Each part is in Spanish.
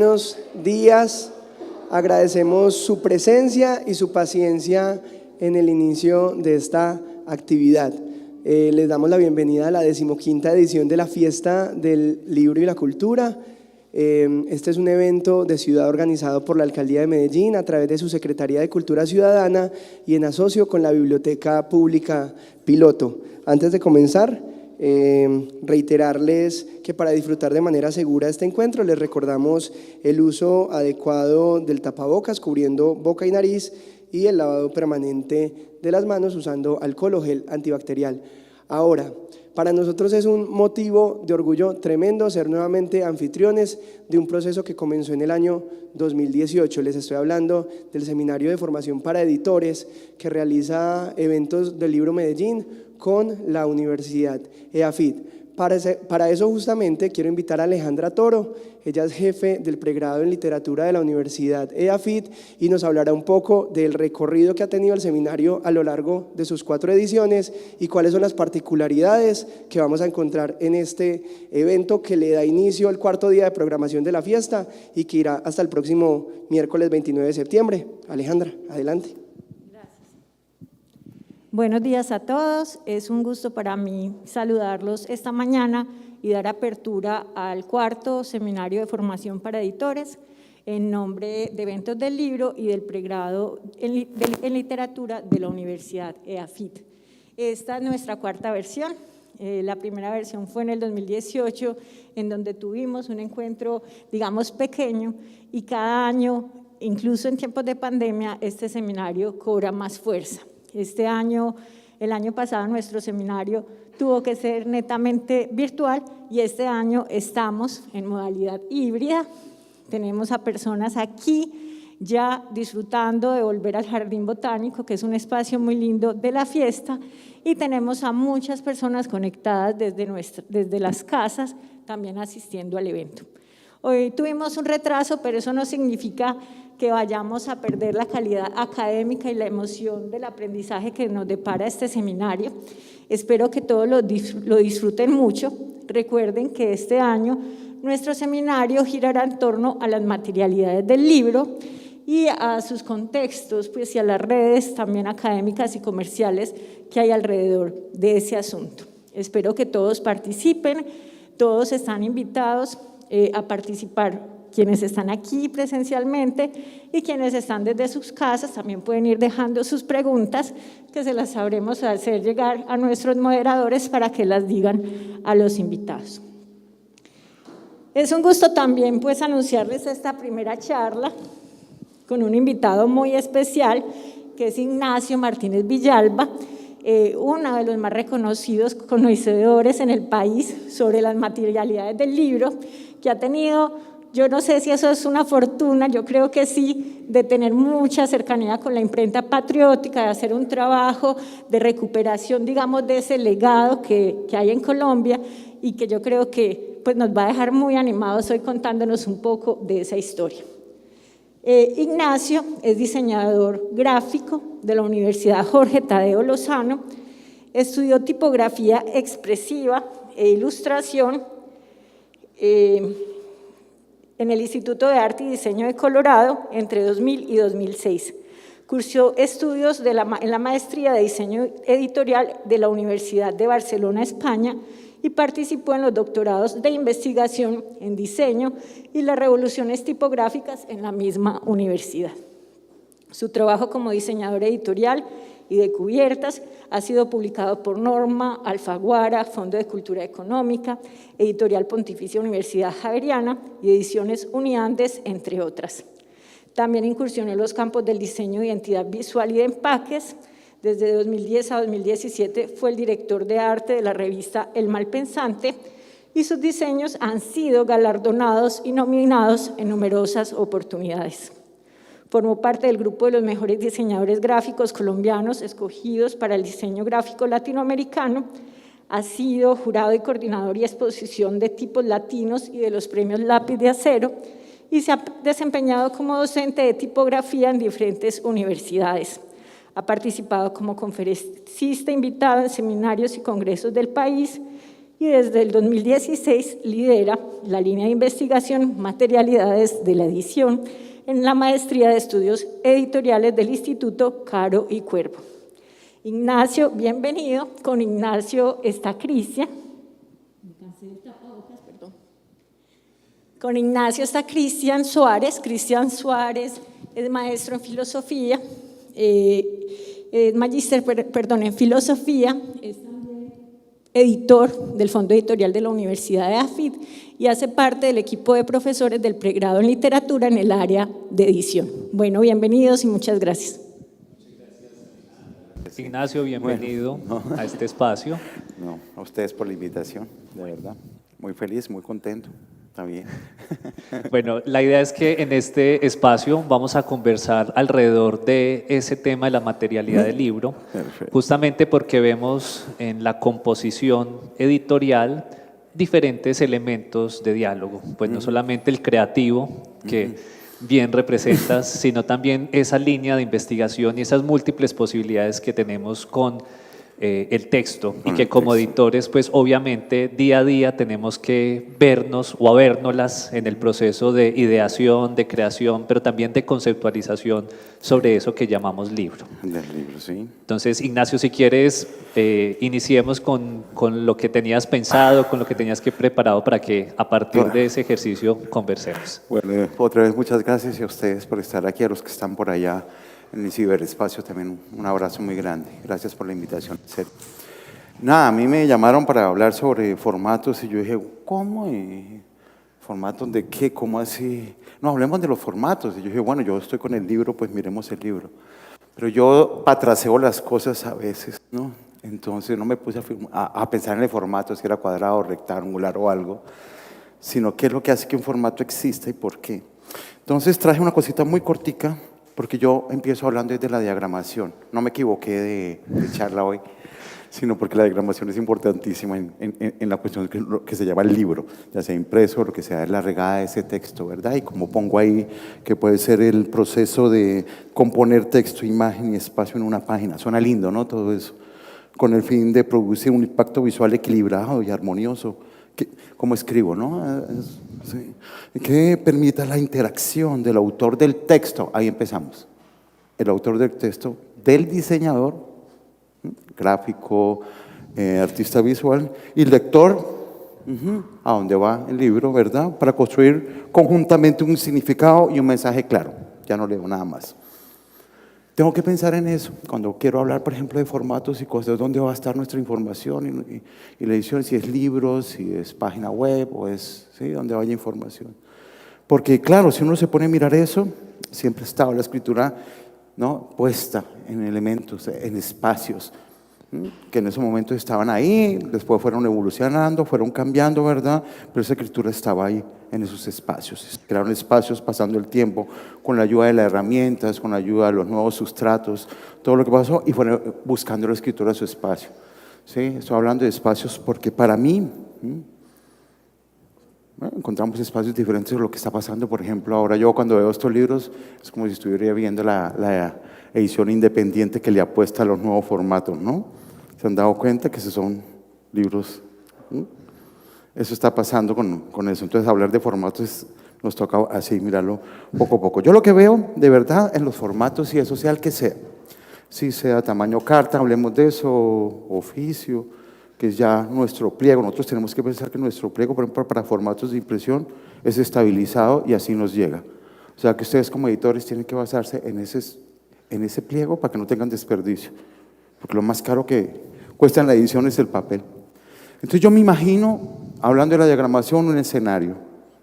buenos días. Agradecemos su presencia y su paciencia en el inicio de esta actividad. Les damos la bienvenida a la 15ª edición de la Fiesta del Libro y la Cultura. Este es un evento de ciudad organizado por la Alcaldía de Medellín a través de su Secretaría de Cultura Ciudadana y en asocio con la Biblioteca Pública Piloto. Antes de comenzar, reiterarles que para disfrutar de manera segura este encuentro les recordamos el uso adecuado del tapabocas cubriendo boca y nariz y el lavado permanente de las manos usando alcohol o gel antibacterial. Ahora, para nosotros es un motivo de orgullo tremendo ser nuevamente anfitriones de un proceso que comenzó en el año 2018. Les estoy hablando del Seminario de Formación para Editores que realiza eventos del Libro Medellín con la Universidad EAFIT. Para eso justamente quiero invitar a Alejandra Toro. Ella es jefe del pregrado en literatura de la Universidad EAFIT y nos hablará un poco del recorrido que ha tenido el seminario a lo largo de sus 4 ediciones y cuáles son las particularidades que vamos a encontrar en este evento que le da inicio al 4.º día de programación de la fiesta y que irá hasta el próximo miércoles 29 de septiembre. Alejandra, adelante. Buenos días a todos, es un gusto para mí saludarlos esta mañana y dar apertura al 4.º Seminario de Formación para Editores en nombre de Eventos del Libro y del pregrado en Literatura de la Universidad EAFIT. Esta es nuestra 4ª versión. La primera versión fue en el 2018, en donde tuvimos un encuentro, digamos, pequeño, y cada año, incluso en tiempos de pandemia, este seminario cobra más fuerza. Este año, el año pasado, nuestro seminario tuvo que ser netamente virtual y este año estamos en modalidad híbrida. Tenemos a personas aquí ya disfrutando de volver al Jardín Botánico, que es un espacio muy lindo de la fiesta, y tenemos a muchas personas conectadas desde las casas, también asistiendo al evento. Hoy tuvimos un retraso, pero eso no significa que vayamos a perder la calidad académica y la emoción del aprendizaje que nos depara este seminario. Espero que todos lo disfruten mucho. Recuerden que este año nuestro seminario girará en torno a las materialidades del libro y a sus contextos, pues, y a las redes también académicas y comerciales que hay alrededor de ese asunto. Espero que todos participen, todos están invitados a participar. Quienes están aquí presencialmente y quienes están desde sus casas también pueden ir dejando sus preguntas que se las sabremos hacer llegar a nuestros moderadores para que las digan a los invitados. Es un gusto también, pues, anunciarles esta primera charla con un invitado muy especial que es Ignacio Martínez Villalba, uno de los más reconocidos conocedores en el país sobre las materialidades del libro, que ha tenido, yo no sé si eso es una fortuna, yo creo que sí, de tener mucha cercanía con la imprenta patriótica, de hacer un trabajo de recuperación, digamos, de ese legado que hay en Colombia y que yo creo que, pues, nos va a dejar muy animados hoy contándonos un poco de esa historia. Ignacio es diseñador gráfico de la Universidad Jorge Tadeo Lozano, estudió tipografía expresiva e ilustración en el Instituto de Arte y Diseño de Colorado entre 2000 y 2006. Cursó estudios en la maestría de diseño editorial de la Universidad de Barcelona, España, y participó en los doctorados de investigación en diseño y las revoluciones tipográficas en la misma universidad. Su trabajo como diseñador editorial y de cubiertas ha sido publicado por Norma, Alfaguara, Fondo de Cultura Económica, Editorial Pontificia Universidad Javeriana y Ediciones Uniandes, entre otras. También incursionó en los campos del diseño de identidad visual y de empaques. Desde 2010 a 2017 fue el director de arte de la revista El Malpensante y sus diseños han sido galardonados y nominados en numerosas oportunidades. Formó parte del grupo de los mejores diseñadores gráficos colombianos escogidos para el diseño gráfico latinoamericano. Ha sido jurado y coordinador y exposición de tipos latinos y de los premios Lápiz de Acero y se ha desempeñado como docente de tipografía en diferentes universidades. Ha participado como conferencista invitado en seminarios y congresos del país y desde el 2016 lidera la línea de investigación Materialidades de la Edición en la Maestría de Estudios Editoriales del Instituto Caro y Cuervo. Ignacio, bienvenido. Con Ignacio está Cristian. Con Ignacio está Cristian Suárez. Cristian Suárez es maestro en filosofía, es magíster, en filosofía, es también editor del Fondo Editorial de la Universidad de AFIT y hace parte del equipo de profesores del pregrado en literatura en el área de edición. Bueno, bienvenidos y muchas gracias. Ignacio, bienvenido a este espacio. No, a ustedes por la invitación, de verdad. Muy feliz, muy contento. Está bien. Bueno, la idea es que en este espacio vamos a conversar alrededor de ese tema de la materialidad del libro, Perfecto. justamente porque vemos en la composición editorial diferentes elementos de diálogo, pues no solamente el creativo, que bien representas, sino también esa línea de investigación y esas múltiples posibilidades que tenemos con el texto y que como editores pues obviamente día a día tenemos que vernos o habernoslas en el proceso de ideación, de creación, pero también de conceptualización sobre eso que llamamos libro. Del libro, sí. Entonces, Ignacio, si quieres, iniciemos con lo que tenías pensado, con lo que tenías que preparado para que a partir de ese ejercicio conversemos. Bueno, otra vez muchas gracias a ustedes por estar aquí, a los que están por allá en el ciberespacio también un abrazo muy grande. Gracias por la invitación. Nada, a mí me llamaron para hablar sobre formatos y yo dije, ¿cómo? ¿Formatos de qué? ¿Cómo así? No, hablemos de los formatos. Y yo dije, bueno, yo estoy con el libro, pues miremos el libro. Pero yo patraseo las cosas a veces, ¿no? Entonces no me puse a pensar en el formato, si era cuadrado, rectangular o algo, sino qué es lo que hace que un formato exista y por qué. Entonces traje una cosita muy cortica, porque yo empiezo hablando desde la diagramación. No me equivoqué de charla hoy, sino porque la diagramación es importantísima en la cuestión que se llama el libro, ya sea impreso, lo que sea, es la regada de ese texto, ¿verdad? Y como pongo ahí que puede ser el proceso de componer texto, imagen y espacio en una página. Suena lindo, ¿no? Todo eso, con el fin de producir un impacto visual equilibrado y armonioso, como escribo, ¿no? Sí. Que permita la interacción del autor del texto. Ahí empezamos. El autor del texto, del diseñador, gráfico, artista visual, y el lector, a dónde va el libro, ¿verdad? Para construir conjuntamente un significado y un mensaje claro. Ya no leo nada más. Tengo que pensar en eso cuando quiero hablar, por ejemplo, de formatos y cosas, dónde va a estar nuestra información y la edición, si es libros, si es página web o es, ¿sí? Dónde vaya información. Porque claro, si uno se pone a mirar eso, siempre estaba la escritura, ¿no? Puesta en elementos, en espacios, que en esos momentos estaban ahí, después fueron evolucionando, fueron cambiando, ¿verdad? Pero esa escritura estaba ahí, en esos espacios. Se crearon espacios pasando el tiempo, con la ayuda de las herramientas, con la ayuda de los nuevos sustratos, todo lo que pasó, y fueron buscando la escritura su espacio. ¿Sí? Estoy hablando de espacios porque para mí, bueno, encontramos espacios diferentes de lo que está pasando. Por ejemplo, ahora yo cuando veo estos libros, es como si estuviera viendo la edición independiente que le apuesta a los nuevos formatos, ¿no? ¿Se han dado cuenta que esos son libros? Eso está pasando con eso. Entonces, hablar de formatos nos toca así, mirarlo poco a poco. Yo lo que veo, de verdad, en los formatos, y eso sea el que sea, si sea tamaño carta, hablemos de eso, oficio, que es ya nuestro pliego. Nosotros tenemos que pensar que nuestro pliego, por ejemplo, para formatos de impresión, es estabilizado y así nos llega. O sea, que ustedes como editores tienen que basarse en ese pliego para que no tengan desperdicio. Porque lo más caro que cuesta en la edición es el papel. Entonces yo me imagino, hablando de la diagramación, un escenario.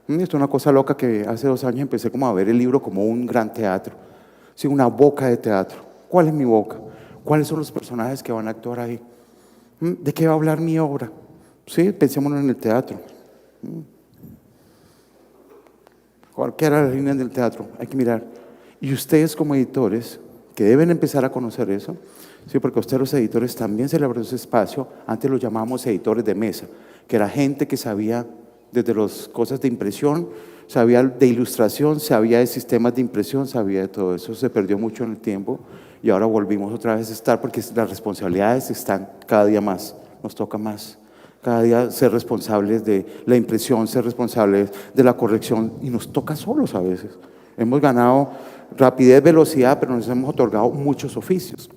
Esto es una cosa loca que hace 2 años empecé como a ver el libro como un gran teatro. Sí, una boca de teatro. ¿Cuál es mi boca? ¿Cuáles son los personajes que van a actuar ahí? ¿De qué va a hablar mi obra? Sí, pensémonos en el teatro. Cualquiera de las líneas del teatro, hay que mirar. Y ustedes como editores, que deben empezar a conocer eso, sí, porque a ustedes los editores también se les abrió ese espacio. Antes los llamábamos editores de mesa, que era gente que sabía desde las cosas de impresión, sabía de ilustración, sabía de sistemas de impresión, sabía de todo eso. Se perdió mucho en el tiempo y ahora volvimos otra vez a estar porque las responsabilidades están cada día más, nos toca más. cada día ser responsables de la impresión, ser responsables de la corrección, y nos toca solos a veces. Hemos ganado rapidez, velocidad, pero nos hemos otorgado muchos oficios,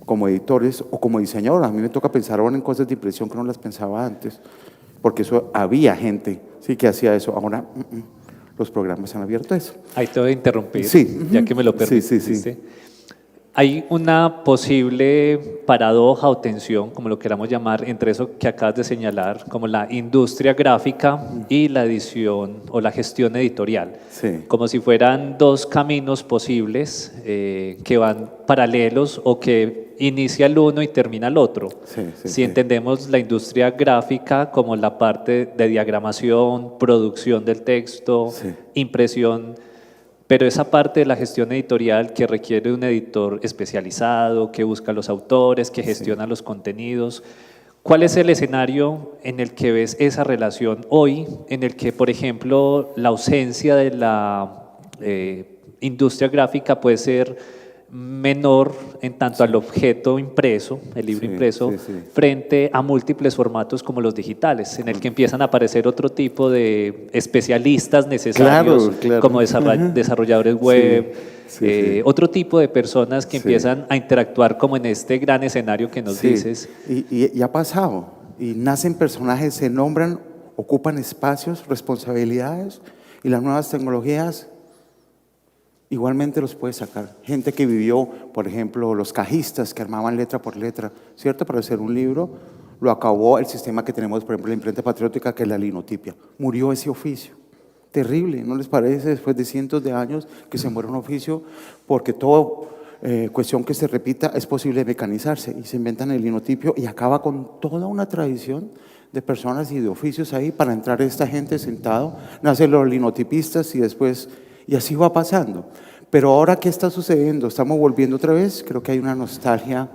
como editores o como diseñadores. A mí me toca pensar ahora en cosas de impresión que no las pensaba antes, porque eso había gente sí que hacía eso. Ahora los programas han abierto eso. Ahí te voy a interrumpir, Sí. ya que me lo Sí, permitiste. sí, sí. Hay una posible paradoja o tensión, como lo queramos llamar, entre eso que acabas de señalar, como la industria gráfica y la edición o la gestión editorial. Sí. Como si fueran dos caminos posibles que van paralelos o que inicia el uno y termina el otro. Sí, sí, si sí. entendemos la industria gráfica como la parte de diagramación, producción del texto, Sí. impresión, pero esa parte de la gestión editorial que requiere un editor especializado, que busca los autores, que gestiona los contenidos. ¿Cuál es el escenario en el que ves esa relación hoy, en el que, por ejemplo, la ausencia de la industria gráfica puede ser menor en tanto al objeto impreso, el libro Sí, impreso, sí, sí. frente a múltiples formatos como los digitales, en el que empiezan a aparecer otro tipo de especialistas necesarios, Claro, claro. como desarrolladores web, Sí, sí. otro tipo de personas que Sí. empiezan a interactuar como en este gran escenario que nos Sí, dices. y ha pasado. Y nacen personajes, se nombran, ocupan espacios, responsabilidades, y las nuevas tecnologías igualmente los puede sacar. Gente que vivió, por ejemplo, los cajistas que armaban letra por letra, ¿cierto? Para hacer un libro, lo acabó el sistema que tenemos, por ejemplo, la imprenta patriótica, que es la linotipia. Murió ese oficio. Terrible, ¿no les parece? Después de cientos de años que se muere un oficio, porque toda cuestión que se repita es posible mecanizarse, y se inventan el linotipio y acaba con toda una tradición de personas y de oficios ahí para entrar esta gente sentado, nacen los linotipistas y después, y así va pasando. Pero ahora, ¿qué está sucediendo? Estamos volviendo otra vez, creo que hay una nostalgia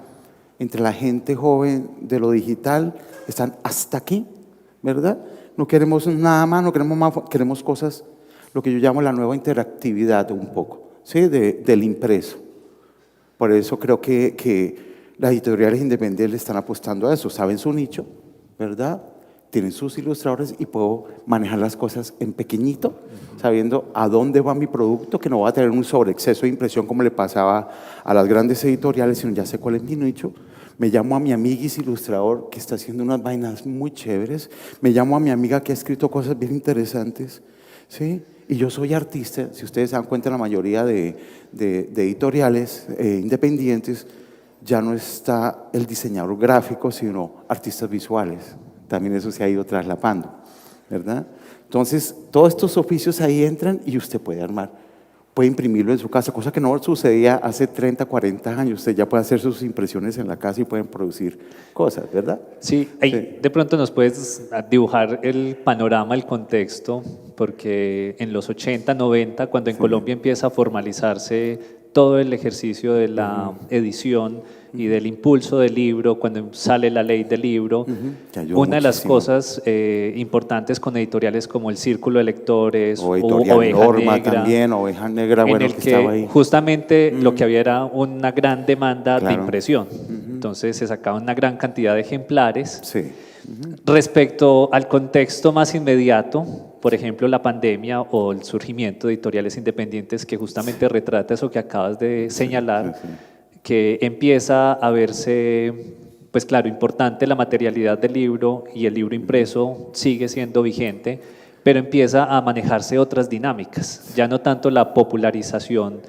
entre la gente joven de lo digital, están hasta aquí, ¿verdad? No queremos nada más, no queremos más, queremos cosas, lo que yo llamo la nueva interactividad un poco, ¿sí? Del impreso. Por eso creo que las editoriales independientes le están apostando a eso, saben su nicho, ¿verdad? Tienen sus ilustradores y puedo manejar las cosas en pequeñito, sabiendo a dónde va mi producto, que no va a tener un sobreexceso de impresión como le pasaba a las grandes editoriales, sino ya sé cuál es mi nicho. Me llamo a mi amiguis ilustrador que está haciendo unas vainas muy chéveres, me llamo a mi amiga que ha escrito cosas bien interesantes, ¿sí? Y yo soy artista. Si ustedes se dan cuenta, la mayoría de editoriales independientes ya no está el diseñador gráfico, sino artistas visuales. También eso se ha ido traslapando, ¿verdad? Entonces, todos estos oficios ahí entran y usted puede armar, puede imprimirlo en su casa, cosa que no sucedía hace 30, 40 años. Usted ya puede hacer sus impresiones en la casa y pueden producir cosas, ¿verdad? Sí, ahí Sí. de pronto nos puedes dibujar el panorama, el contexto, porque en los 80, 90, cuando en Colombia empieza a formalizarse todo el ejercicio de la edición y del impulso del libro, cuando sale la ley del libro, Que ayudó una de las muchísimo. cosas importantes con editoriales como el Círculo de Lectores O editorial Oveja Norma Negra, también, Oveja Negra, en bueno, el que estaba ahí. justamente lo que había era una gran demanda de Claro. impresión. Entonces se sacaban una gran cantidad de ejemplares. Sí. Respecto al contexto más inmediato, por ejemplo, la pandemia o el surgimiento de editoriales independientes, que justamente retrata eso que acabas de señalar, sí. que empieza a verse, pues claro, importante la materialidad del libro y el libro impreso sigue siendo vigente, pero empieza a manejarse otras dinámicas, ya no tanto la popularización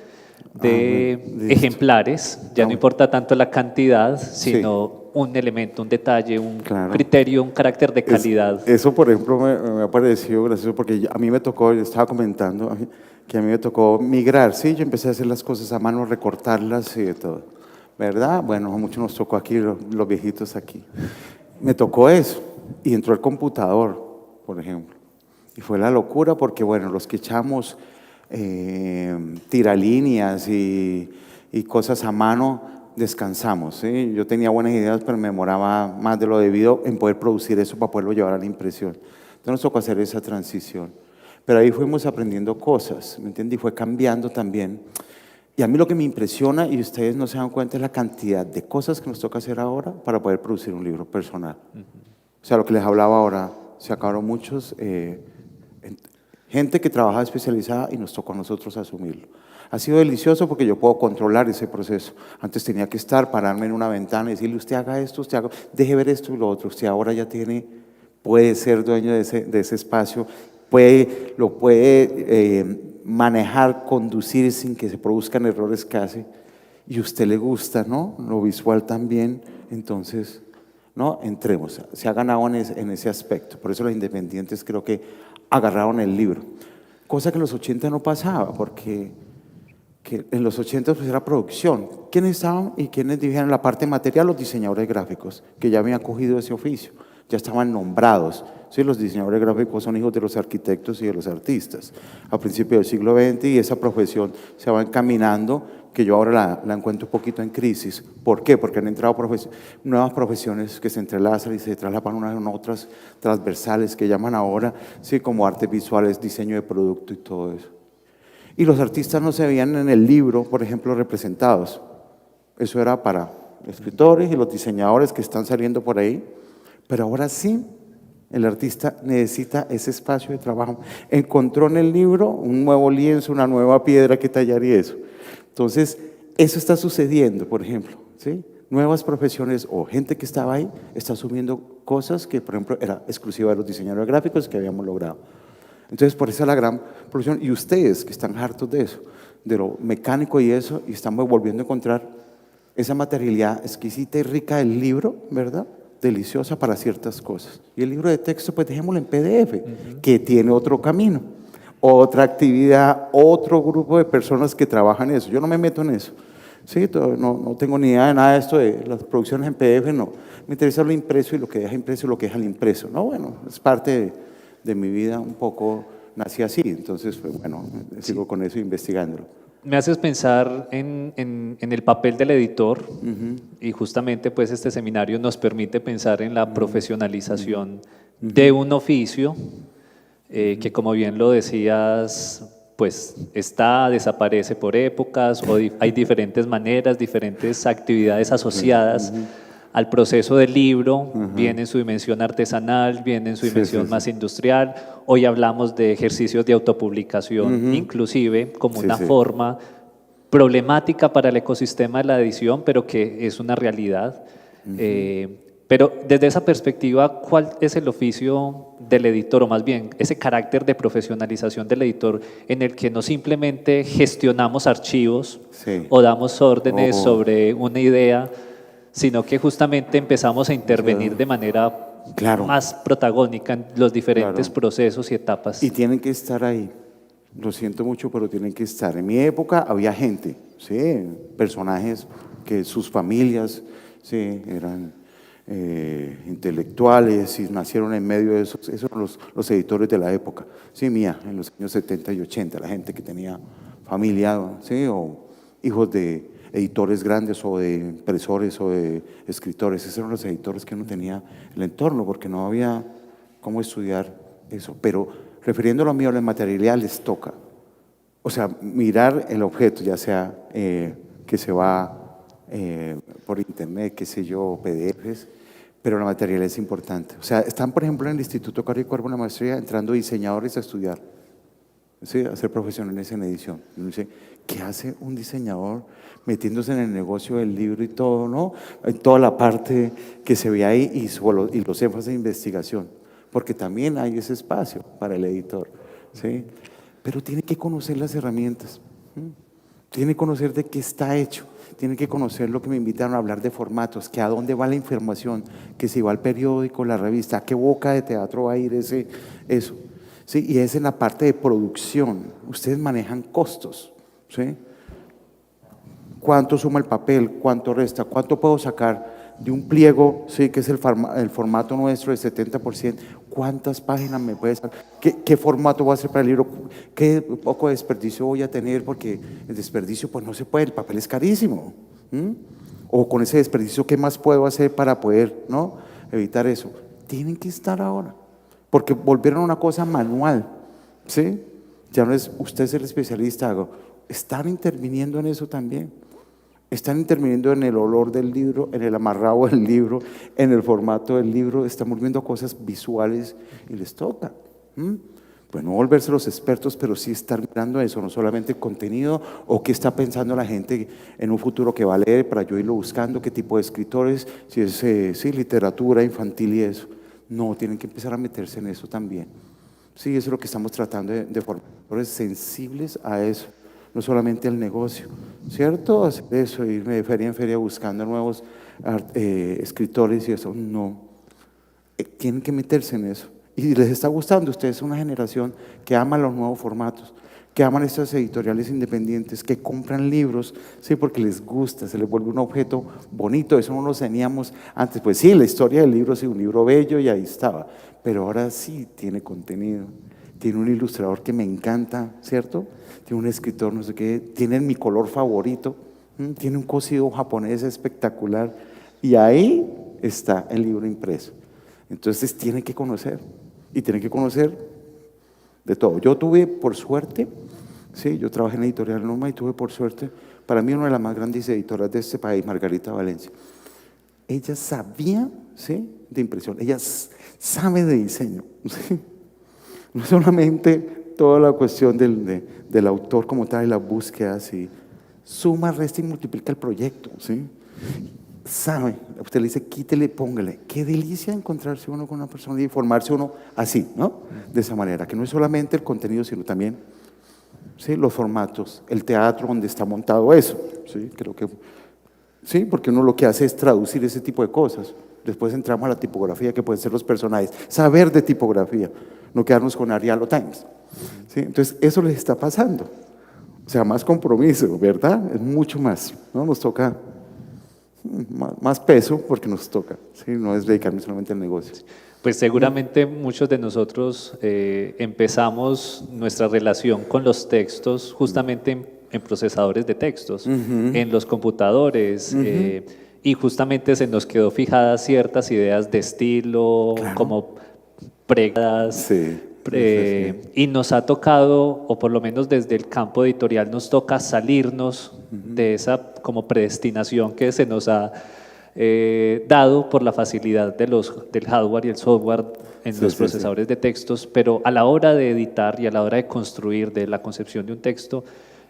de bueno, listo. ejemplares, ya no bueno. importa tanto la cantidad, sino un elemento, un detalle, un Claro. criterio, un carácter de calidad. Eso, por ejemplo, me ha parecido gracioso porque a mí me tocó, yo estaba comentando que a mí me tocó migrar, sí, yo empecé a hacer las cosas a mano, recortarlas y de todo, ¿verdad? Bueno, a muchos nos tocó aquí, los viejitos aquí. Me tocó eso y entró el computador, por ejemplo, y fue la locura porque, bueno, los que echamos tiralíneas y cosas a mano, descansamos, ¿sí? Yo tenía buenas ideas, pero me demoraba más de lo debido en poder producir eso para poderlo llevar a la impresión. Entonces nos tocó hacer esa transición. Pero ahí fuimos aprendiendo cosas, ¿me entiendes? Y fue cambiando también. Y a mí lo que me impresiona, y ustedes no se dan cuenta, es la cantidad de cosas que nos toca hacer ahora para poder producir un libro personal. O sea, lo que les hablaba ahora, se acabaron muchos, gente que trabajaba especializada y nos tocó a nosotros asumirlo. Ha sido delicioso porque yo puedo controlar ese proceso. Antes tenía que pararme en una ventana y decirle, usted haga esto, usted haga, deje ver esto y lo otro. Usted ahora ya puede ser dueño de ese espacio, lo puede manejar, conducir sin que se produzcan errores casi. Y a usted le gusta, ¿no? Lo visual también, entonces, ¿no? Entremos. Se ha ganado en ese aspecto. Por eso los independientes creo que agarraron el libro. Cosa que en los 80 no pasaba, porque en los 80 pues era producción. ¿Quiénes estaban y quiénes dirigían la parte material? Los diseñadores gráficos, que ya habían cogido ese oficio, ya estaban nombrados. Sí, los diseñadores gráficos son hijos de los arquitectos y de los artistas a principios del siglo XX, y esa profesión se va encaminando, que yo ahora la encuentro un poquito en crisis. ¿Por qué? Porque han entrado nuevas profesiones que se entrelazan y se traslapan unas en otras, transversales, que llaman ahora, sí, como artes visuales, diseño de producto y todo eso. Y los artistas no se veían en el libro, por ejemplo, representados. Eso era para escritores y los diseñadores que están saliendo por ahí, pero ahora sí, el artista necesita ese espacio de trabajo. Encontró en el libro un nuevo lienzo, una nueva piedra que tallar y eso. Entonces, eso está sucediendo, por ejemplo, ¿sí? Nuevas profesiones o gente que estaba ahí está asumiendo cosas que, por ejemplo, era exclusiva de los diseñadores gráficos que habíamos logrado. Entonces, por eso la gran profesión. Y ustedes que están hartos de eso, de lo mecánico y eso, y estamos volviendo a encontrar esa materialidad exquisita y rica del libro, ¿verdad? Deliciosa para ciertas cosas. Y el libro de texto, pues dejémoslo en PDF, que tiene otro camino, otra actividad, otro grupo de personas que trabajan en eso. Yo no me meto en eso. Sí, no tengo ni idea de nada de esto de las producciones en PDF, no. Me interesa lo impreso y lo que deja impreso y lo que deja el impreso. No, bueno, es parte de mi vida un poco, nací así, entonces, pues, bueno, sigo con eso investigándolo. Me haces pensar en el papel del editor, y justamente pues este seminario nos permite pensar en la profesionalización de un oficio que, como bien lo decías, pues desaparece por épocas, o hay diferentes maneras, diferentes actividades asociadas al proceso del libro, viene en su dimensión artesanal, viene en su dimensión más industrial. Hoy hablamos de ejercicios de autopublicación, inclusive como una forma problemática para el ecosistema de la edición, pero que es una realidad. Pero desde esa perspectiva, ¿cuál es el oficio del editor, o más bien ese carácter de profesionalización del editor en el que no simplemente gestionamos archivos o damos órdenes sobre una idea, sino que justamente empezamos a intervenir de manera más protagónica en los diferentes procesos y etapas? Y tienen que estar ahí. Lo siento mucho, pero tienen que estar. En mi época había gente, ¿sí? Personajes que sus familias, ¿sí? Eran intelectuales y nacieron en medio de esos eran los editores de la época, sí, mía, en los años 70 y 80, la gente que tenía familia, ¿sí? O hijos de editores grandes o de impresores o de escritores. Esos eran los editores que uno tenía el entorno, porque no había cómo estudiar eso. Pero refiriéndolo a mí, a la materialidad les toca, o sea, mirar el objeto, ya sea que se va por internet, qué sé yo, PDFs, pero la materialidad es importante. O sea, están, por ejemplo, en el Instituto Carlos y Cuervo, en la maestría, entrando diseñadores a estudiar, ¿sí? A ser profesionales en edición. Uno dice, ¿qué hace un diseñador metiéndose en el negocio del libro y todo, ¿no? En toda la parte que se ve ahí y los énfasis de investigación, porque también hay ese espacio para el editor, ¿sí? Pero tiene que conocer las herramientas, tiene que conocer de qué está hecho, tiene que conocer lo que me invitaron a hablar de formatos, que a dónde va la información, que si va al periódico, la revista, a qué boca de teatro va a ir eso. ¿Sí? Y es en la parte de producción. Ustedes manejan costos, ¿sí? ¿Cuánto suma el papel? ¿Cuánto resta? ¿Cuánto puedo sacar de un pliego, sí, que es el formato nuestro de 70%? ¿Cuántas páginas me puede sacar? ¿Qué formato voy a hacer para el libro? ¿Qué poco de desperdicio voy a tener? Porque el desperdicio, pues no se puede, el papel es carísimo. O con ese desperdicio, ¿qué más puedo hacer para poder, ¿no?, evitar eso? Tienen que estar ahora, porque volvieron a una cosa manual, ¿sí? Ya no es usted es el especialista, están interviniendo en eso también. Están interviniendo en el olor del libro, en el amarrado del libro, en el formato del libro, estamos viendo cosas visuales y les toca. Pues no volverse los expertos, pero sí estar mirando eso, no solamente el contenido o qué está pensando la gente en un futuro que va a leer para yo irlo buscando, qué tipo de escritores, si es literatura infantil y eso. No, tienen que empezar a meterse en eso también. Sí, eso es lo que estamos tratando de formar sensibles a eso, no solamente al negocio, ¿cierto? Hacer eso, irme de feria en feria buscando nuevos escritores y eso, no. Tienen que meterse en eso. Y les está gustando, ustedes son una generación que ama los nuevos formatos, que aman estas editoriales independientes, que compran libros, sí, porque les gusta, se les vuelve un objeto bonito, eso no lo teníamos antes. Pues sí, la historia del libro, sí, un libro bello y ahí estaba, pero ahora sí tiene contenido, tiene un ilustrador que me encanta, ¿cierto? Tiene un escritor, no sé qué, tiene mi color favorito, tiene un cosido japonés espectacular y ahí está el libro impreso. Entonces tienen que conocer, y tienen que conocer de todo. Yo tuve, por suerte, sí, yo trabajé en la editorial Noma y tuve, por suerte, para mí una de las más grandes editoras de este país, Margarita Valencia. Ella sabía, ¿sí?, de impresión, ella sabe de diseño, ¿sí? No solamente toda la cuestión del autor como tal y la búsqueda, ¿sí?, suma, resta y multiplica el proyecto, ¿sí? Sabe, usted le dice, quítele, póngale. Qué delicia encontrarse uno con una persona y formarse uno así, ¿no? De esa manera, que no es solamente el contenido, sino también, ¿sí?, los formatos, el teatro donde está montado eso, ¿sí? Creo que, sí, porque uno lo que hace es traducir ese tipo de cosas. Después entramos a la tipografía, que pueden ser los personajes, saber de tipografía, no quedarnos con Arial o Times, ¿sí? Entonces, eso les está pasando. O sea, más compromiso, ¿verdad? Es mucho más, ¿no? Nos toca más peso porque nos toca, ¿sí? No es dedicarme solamente al negocio. Pues seguramente muchos de nosotros empezamos nuestra relación con los textos justamente en procesadores de textos, en los computadores, y justamente se nos quedó fijadas ciertas ideas de estilo, claro, como pregadas. Sí. Y nos ha tocado, o por lo menos desde el campo editorial nos toca salirnos de esa como predestinación que se nos ha dado por la facilidad del hardware y el software en los procesadores de textos, pero a la hora de editar y a la hora de construir, de la concepción de un texto,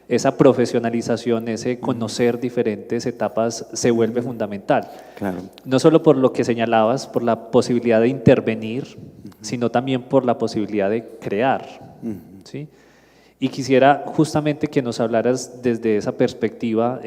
esa profesionalización, ese conocer diferentes etapas se vuelve fundamental. Claro. No solo por lo que señalabas, por la posibilidad de intervenir, sino también por la posibilidad de crear, ¿sí? Y quisiera justamente que nos hablaras desde esa perspectiva,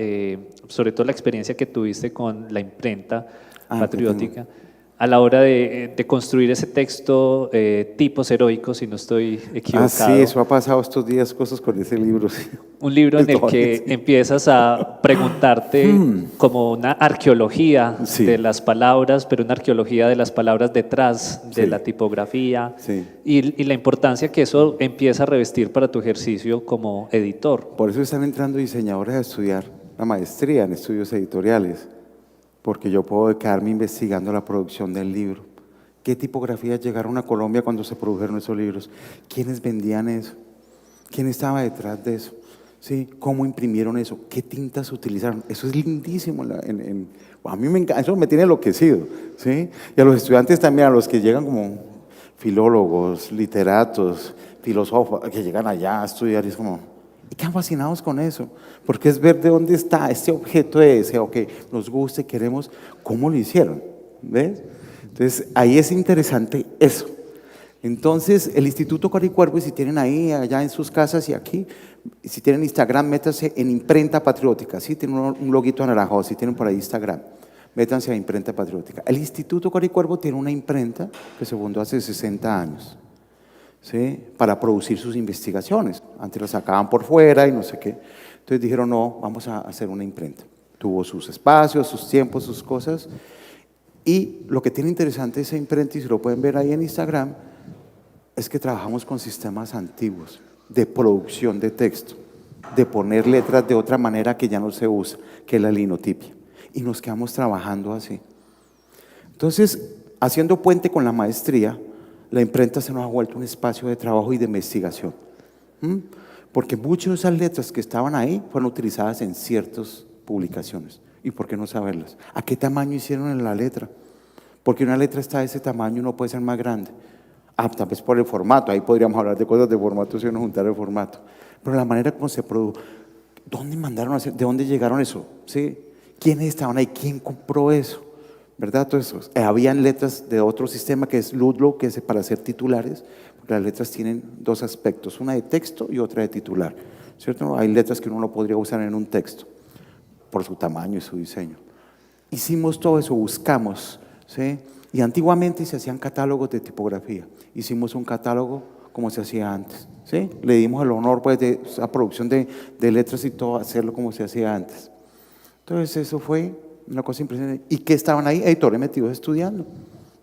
sobre todo la experiencia que tuviste con la imprenta patriótica, a la hora de construir ese texto, Tipos Heroicos, si no estoy equivocado. Sí, eso ha pasado estos días, cosas con ese libro. Sí. Un libro en el que empiezas a preguntarte como una arqueología de las palabras, pero una arqueología de las palabras detrás de la tipografía, y la importancia que eso empieza a revestir para tu ejercicio como editor. Por eso están entrando diseñadores a estudiar la maestría en estudios editoriales, porque yo puedo quedarme investigando la producción del libro. ¿Qué tipografías llegaron a Colombia cuando se produjeron esos libros? ¿Quiénes vendían eso? ¿Quién estaba detrás de eso? ¿Sí? ¿Cómo imprimieron eso? ¿Qué tintas utilizaron? Eso es lindísimo. A mí me encanta, eso me tiene enloquecido, ¿sí? Y a los estudiantes también, a los que llegan como filólogos, literatos, filósofos, que llegan allá a estudiar, y es como, y quedan fascinados con eso, porque es ver de dónde está este objeto ese, o que nos guste, queremos, cómo lo hicieron, ¿ves? Entonces, ahí es interesante eso. Entonces, el Instituto Caricuervo, y si tienen ahí, allá en sus casas y aquí, si tienen Instagram, métanse en Imprenta Patriótica, ¿sí? Tienen un loguito anaranjado, si tienen por ahí Instagram, métanse a Imprenta Patriótica. El Instituto Caricuervo tiene una imprenta que se fundó hace 60 años. ¿Sí? Para producir sus investigaciones. Antes las sacaban por fuera y no sé qué. Entonces dijeron, no, vamos a hacer una imprenta. Tuvo sus espacios, sus tiempos, sus cosas. Y lo que tiene interesante esa imprenta, y se lo pueden ver ahí en Instagram, es que trabajamos con sistemas antiguos de producción de texto, de poner letras de otra manera que ya no se usa, que es la linotipia. Y nos quedamos trabajando así. Entonces, haciendo puente con la maestría, la imprenta se nos ha vuelto un espacio de trabajo y de investigación, porque muchas de esas letras que estaban ahí fueron utilizadas en ciertos publicaciones. ¿Y por qué no saberlas? ¿A qué tamaño hicieron la letra? Porque una letra está de ese tamaño y no puede ser más grande. Tal vez por el formato, ahí podríamos hablar de cosas de formato si uno juntara el formato. Pero la manera como se produjo, ¿dónde mandaron a hacer? ¿De dónde llegaron eso? ¿Sí? ¿Quiénes estaban ahí? ¿Quién compró eso? ¿Verdad? Todo eso. Habían letras de otro sistema que es Ludlow, que es para hacer titulares, porque las letras tienen dos aspectos, una de texto y otra de titular, ¿cierto? Hay letras que uno no podría usar en un texto por su tamaño y su diseño. Hicimos todo eso, buscamos, ¿sí? Y antiguamente se hacían catálogos de tipografía. Hicimos un catálogo como se hacía antes, ¿sí? Le dimos el honor pues, de la producción de letras y todo, hacerlo como se hacía antes. Entonces eso fue una cosa impresionante. ¿Y qué estaban ahí? Editores metidos estudiando,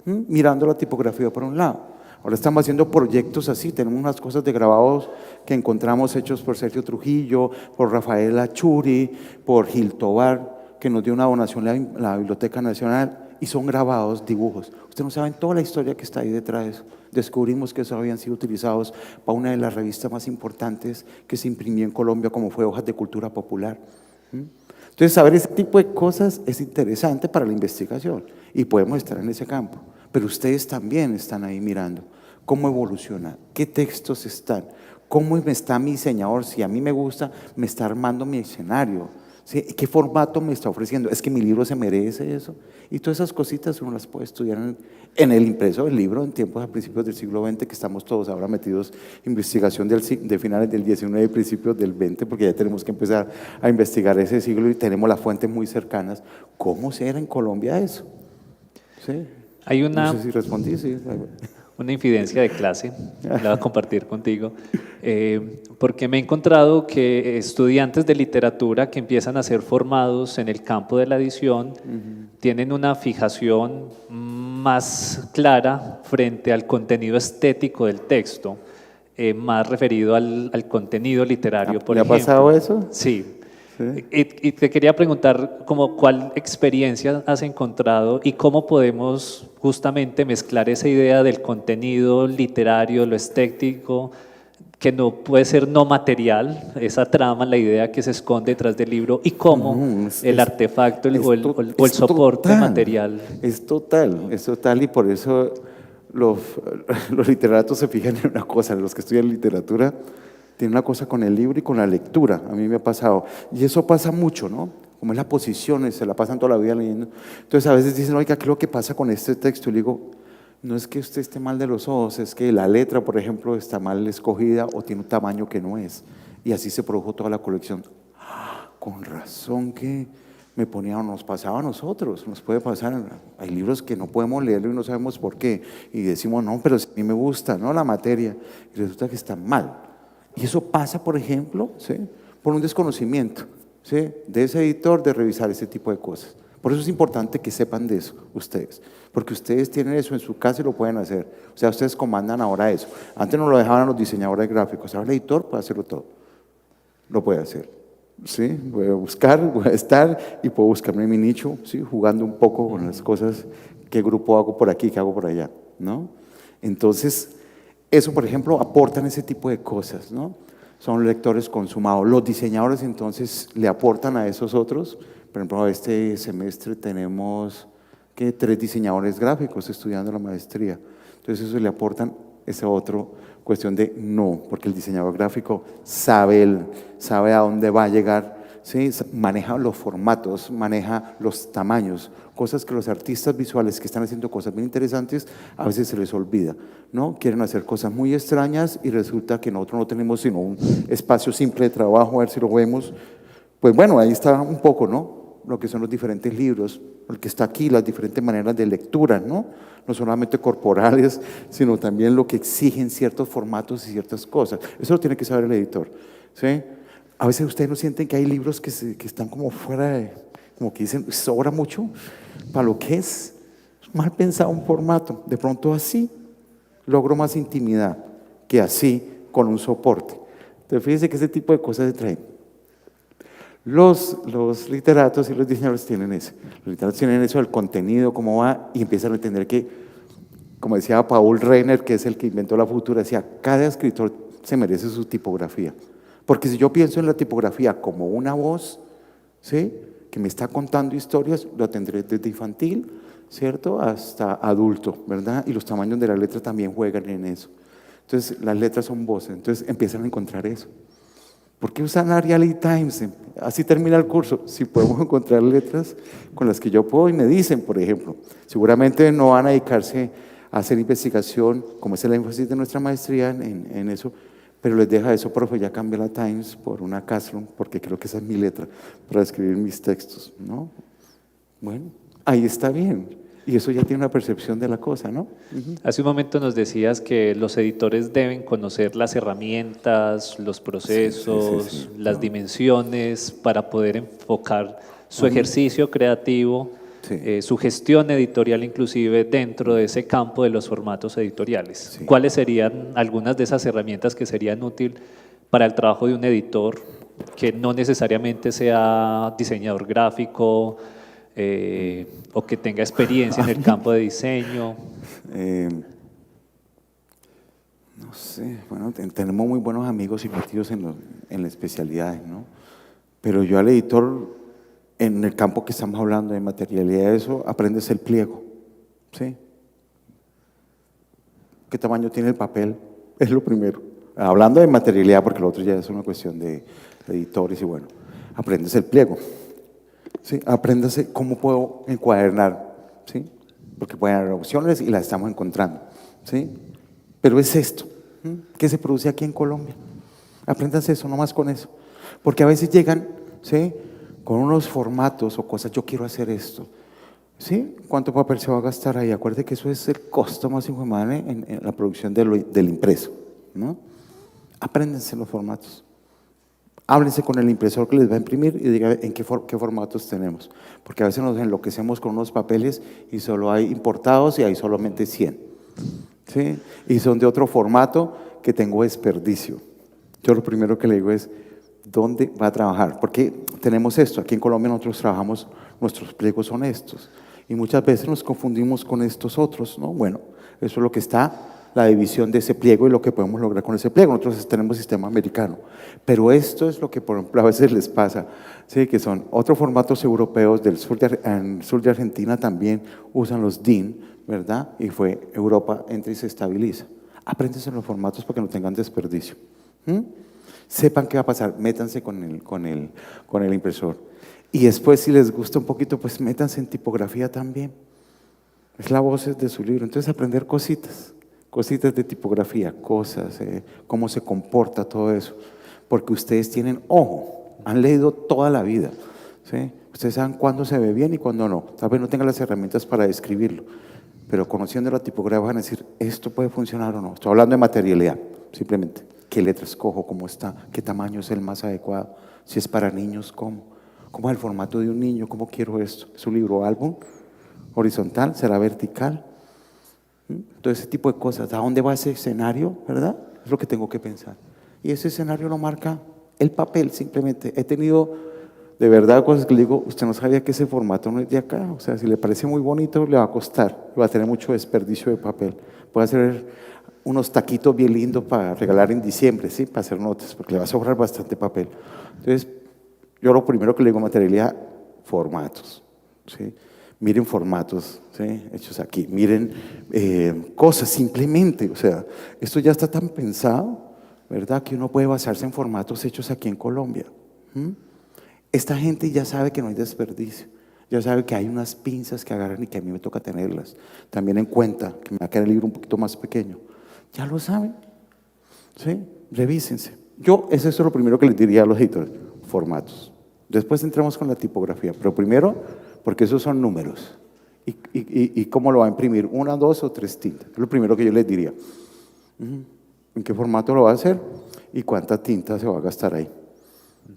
mirando la tipografía por un lado. Ahora estamos haciendo proyectos así, tenemos unas cosas de grabados que encontramos hechos por Sergio Trujillo, por Rafael Achuri, por Gil Tobar, que nos dio una donación la Biblioteca Nacional, y son grabados, dibujos. Ustedes no saben toda la historia que está ahí detrás de eso. Descubrimos que esos habían sido utilizados para una de las revistas más importantes que se imprimió en Colombia, como fue Hojas de Cultura Popular. Entonces, saber ese tipo de cosas es interesante para la investigación y podemos estar en ese campo. Pero ustedes también están ahí mirando cómo evoluciona, qué textos están, cómo está mi diseñador, si a mí me gusta, me está armando mi escenario, ¿sí? ¿Qué formato me está ofreciendo? ¿Es que mi libro se merece eso? Y todas esas cositas uno las puede estudiar en el impreso del libro en tiempos a principios del siglo XX, que estamos todos ahora metidos en investigación de finales del XIX y principios del XX, porque ya tenemos que empezar a investigar ese siglo y tenemos las fuentes muy cercanas. ¿Cómo se era en Colombia eso? ¿Sí? Hay No sé si respondí, sí. una infidencia de clase, la voy a compartir contigo, porque me he encontrado que estudiantes de literatura que empiezan a ser formados en el campo de la edición tienen una fijación más clara frente al contenido estético del texto, más referido al contenido literario, por ejemplo. ¿Le ha pasado eso? Sí. Y te quería preguntar cuál experiencia has encontrado y cómo podemos justamente mezclar esa idea del contenido literario, lo estético, que no puede ser no material, esa trama, la idea que se esconde detrás del libro, y cómo el artefacto o el soporte material. Es total, y por eso los literatos se fijan en una cosa, los que estudian literatura, tiene una cosa con el libro y con la lectura, a mí me ha pasado, y eso pasa mucho, ¿no? Como es la posición, se la pasan toda la vida leyendo. Entonces a veces dicen, oiga, ¿qué es lo que pasa con este texto? Y le digo, no es que usted esté mal de los ojos, es que la letra, por ejemplo, está mal escogida o tiene un tamaño que no es. Y así se produjo toda la colección. Con razón que me ponía, nos pasaba a nosotros, nos puede pasar. Hay libros que no podemos leerlo y no sabemos por qué. Y decimos, no, pero si a mí me gusta, ¿no? La materia. Y resulta que está mal. Y eso pasa, por ejemplo, ¿sí? Por un desconocimiento, ¿sí? De ese editor de revisar ese tipo de cosas. Por eso es importante que sepan de eso ustedes, porque ustedes tienen eso en su casa y lo pueden hacer. O sea, ustedes comandan ahora eso. Antes no lo dejaban a los diseñadores gráficos, ahora el editor puede hacerlo todo. Lo puede hacer. ¿Sí? Voy a buscar, voy a estar y puedo buscarme mi nicho, ¿sí? Jugando un poco con las cosas, qué grupo hago por aquí, qué hago por allá, ¿no? Entonces, eso, por ejemplo, aportan ese tipo de cosas, ¿no? Son lectores consumados. Los diseñadores, entonces, le aportan a esos otros. Por ejemplo, este semestre tenemos 3 diseñadores gráficos estudiando la maestría. Entonces, eso le aportan esa otra cuestión de no, porque el diseñador gráfico sabe a dónde va a llegar, ¿sí? Maneja los formatos, maneja los tamaños, cosas que los artistas visuales que están haciendo cosas bien interesantes a veces se les olvida, ¿no? Quieren hacer cosas muy extrañas y resulta que nosotros no tenemos sino un espacio simple de trabajo, a ver si lo vemos. Pues bueno, ahí está un poco, ¿no? Lo que son los diferentes libros, el que está aquí, las diferentes maneras de lectura, ¿no? No solamente corporales, sino también lo que exigen ciertos formatos y ciertas cosas. Eso lo tiene que saber el editor, ¿sí? A veces ustedes no sienten que hay libros que están como fuera de, como que dicen, sobra mucho para lo que es mal pensado un formato. De pronto así logro más intimidad que así con un soporte. Entonces fíjense que ese tipo de cosas se traen. Los literatos y los diseñadores tienen eso. Los literatos tienen eso del contenido, cómo va, y empiezan a entender que, como decía Paul Reiner, que es el que inventó la futura, decía, cada escritor se merece su tipografía. Porque si yo pienso en la tipografía como una voz, ¿sí? Que me está contando historias, lo tendré desde infantil, ¿cierto? Hasta adulto, ¿verdad? Y los tamaños de la letra también juegan en eso. Entonces, las letras son voces, entonces empiezan a encontrar eso. ¿Por qué usan la Reality Times? Así termina el curso. Si podemos encontrar letras con las que yo puedo y me dicen, por ejemplo, seguramente no van a dedicarse a hacer investigación, como es el énfasis de nuestra maestría en eso, pero les deja eso, profe, ya cambia la Times por una Caslon, porque creo que esa es mi letra para escribir mis textos, ¿no? Bueno, ahí está bien. Y eso ya tiene una percepción de la cosa, ¿no? Hace un momento nos decías que los editores deben conocer las herramientas, los procesos, sí. las dimensiones para poder enfocar su ejercicio creativo, Sí. su gestión editorial inclusive dentro de ese campo de los formatos editoriales. Sí. ¿Cuáles serían algunas de esas herramientas que serían útiles para el trabajo de un editor que no necesariamente sea diseñador gráfico, o que tenga experiencia en el campo de diseño? No sé, bueno, tenemos muy buenos amigos y metidos en la especialidad, ¿no? Pero yo al editor, en el campo que estamos hablando de materialidad, eso, aprendes el pliego, ¿sí? ¿Qué tamaño tiene el papel? Es lo primero. Hablando de materialidad, porque lo otro ya es una cuestión de editores y bueno, aprendes el pliego. ¿Sí? Apréndase cómo puedo encuadernar, ¿sí? Porque pueden haber opciones y las estamos encontrando, ¿sí? Pero es esto, que se produce aquí en Colombia. Apréndanse eso, nomás con eso. Porque a veces llegan, ¿sí? Con unos formatos o cosas, yo quiero hacer esto, ¿sí? ¿Cuánto papel se va a gastar ahí? Acuérdate que eso es el costo más infumable en la producción del impreso, ¿no? Apréndanse los formatos. Háblense con el impresor que les va a imprimir y digan en qué formatos tenemos. Porque a veces nos enloquecemos con unos papeles y solo hay importados y hay solamente 100. ¿Sí? Y son de otro formato que tengo desperdicio. Yo lo primero que le digo es, ¿dónde va a trabajar? Porque tenemos esto, aquí en Colombia nosotros trabajamos, nuestros pliegos son estos. Y muchas veces nos confundimos con estos otros, ¿no? Bueno, eso es lo que está, la división de ese pliego y lo que podemos lograr con ese pliego. Nosotros tenemos sistema americano, pero esto es lo que, por ejemplo, a veces les pasa, ¿sí? Que son otros formatos europeos del sur en sur de Argentina también usan los DIN, ¿verdad? Y fue Europa entra y se estabiliza. Apréndanse los formatos para que no tengan desperdicio. Sepan qué va a pasar, métanse con el impresor. Y después, si les gusta un poquito, pues métanse en tipografía también. Es la voz de su libro. Entonces, aprender cositas de tipografía, cosas, cómo se comporta todo eso. Porque ustedes tienen ojo, han leído toda la vida, ¿sí? Ustedes saben cuándo se ve bien y cuándo no. Tal vez no tengan las herramientas para describirlo, pero conociendo la tipografía van a decir, esto puede funcionar o no. Estoy hablando de materialidad, simplemente. ¿Qué letras cojo? ¿Cómo está? ¿Qué tamaño es el más adecuado? Si es para niños, ¿cómo? ¿Cómo es el formato de un niño? ¿Cómo quiero esto? ¿Es un libro álbum? ¿Horizontal? ¿Será vertical? Todo ese tipo de cosas. ¿A dónde va ese escenario? ¿Verdad? Es lo que tengo que pensar. Y ese escenario lo marca el papel, simplemente. He tenido, de verdad, cosas que le digo, usted no sabía que ese formato no es de acá. O sea, si le parece muy bonito, le va a costar. Va a tener mucho desperdicio de papel. Puede hacer unos taquitos bien lindos para regalar en diciembre, ¿sí? Para hacer notas, porque le va a sobrar bastante papel. Entonces, yo lo primero que le digo a materialidad, formatos, ¿sí? Miren formatos, ¿sí? Hechos aquí, miren cosas simplemente, o sea, esto ya está tan pensado, ¿verdad? Que uno puede basarse en formatos hechos aquí en Colombia. Esta gente ya sabe que no hay desperdicio, ya sabe que hay unas pinzas que agarran y que a mí me toca tenerlas, también en cuenta que me va a quedar el libro un poquito más pequeño, ya lo saben, ¿sí? Revísense. Eso es lo primero que les diría a los editores, formatos. Después entramos con la tipografía, pero primero, porque esos son números. ¿Y cómo lo va a imprimir? 1, 2 o 3 tintas. Es lo primero que yo les diría. ¿En qué formato lo va a hacer? ¿Y cuánta tinta se va a gastar ahí?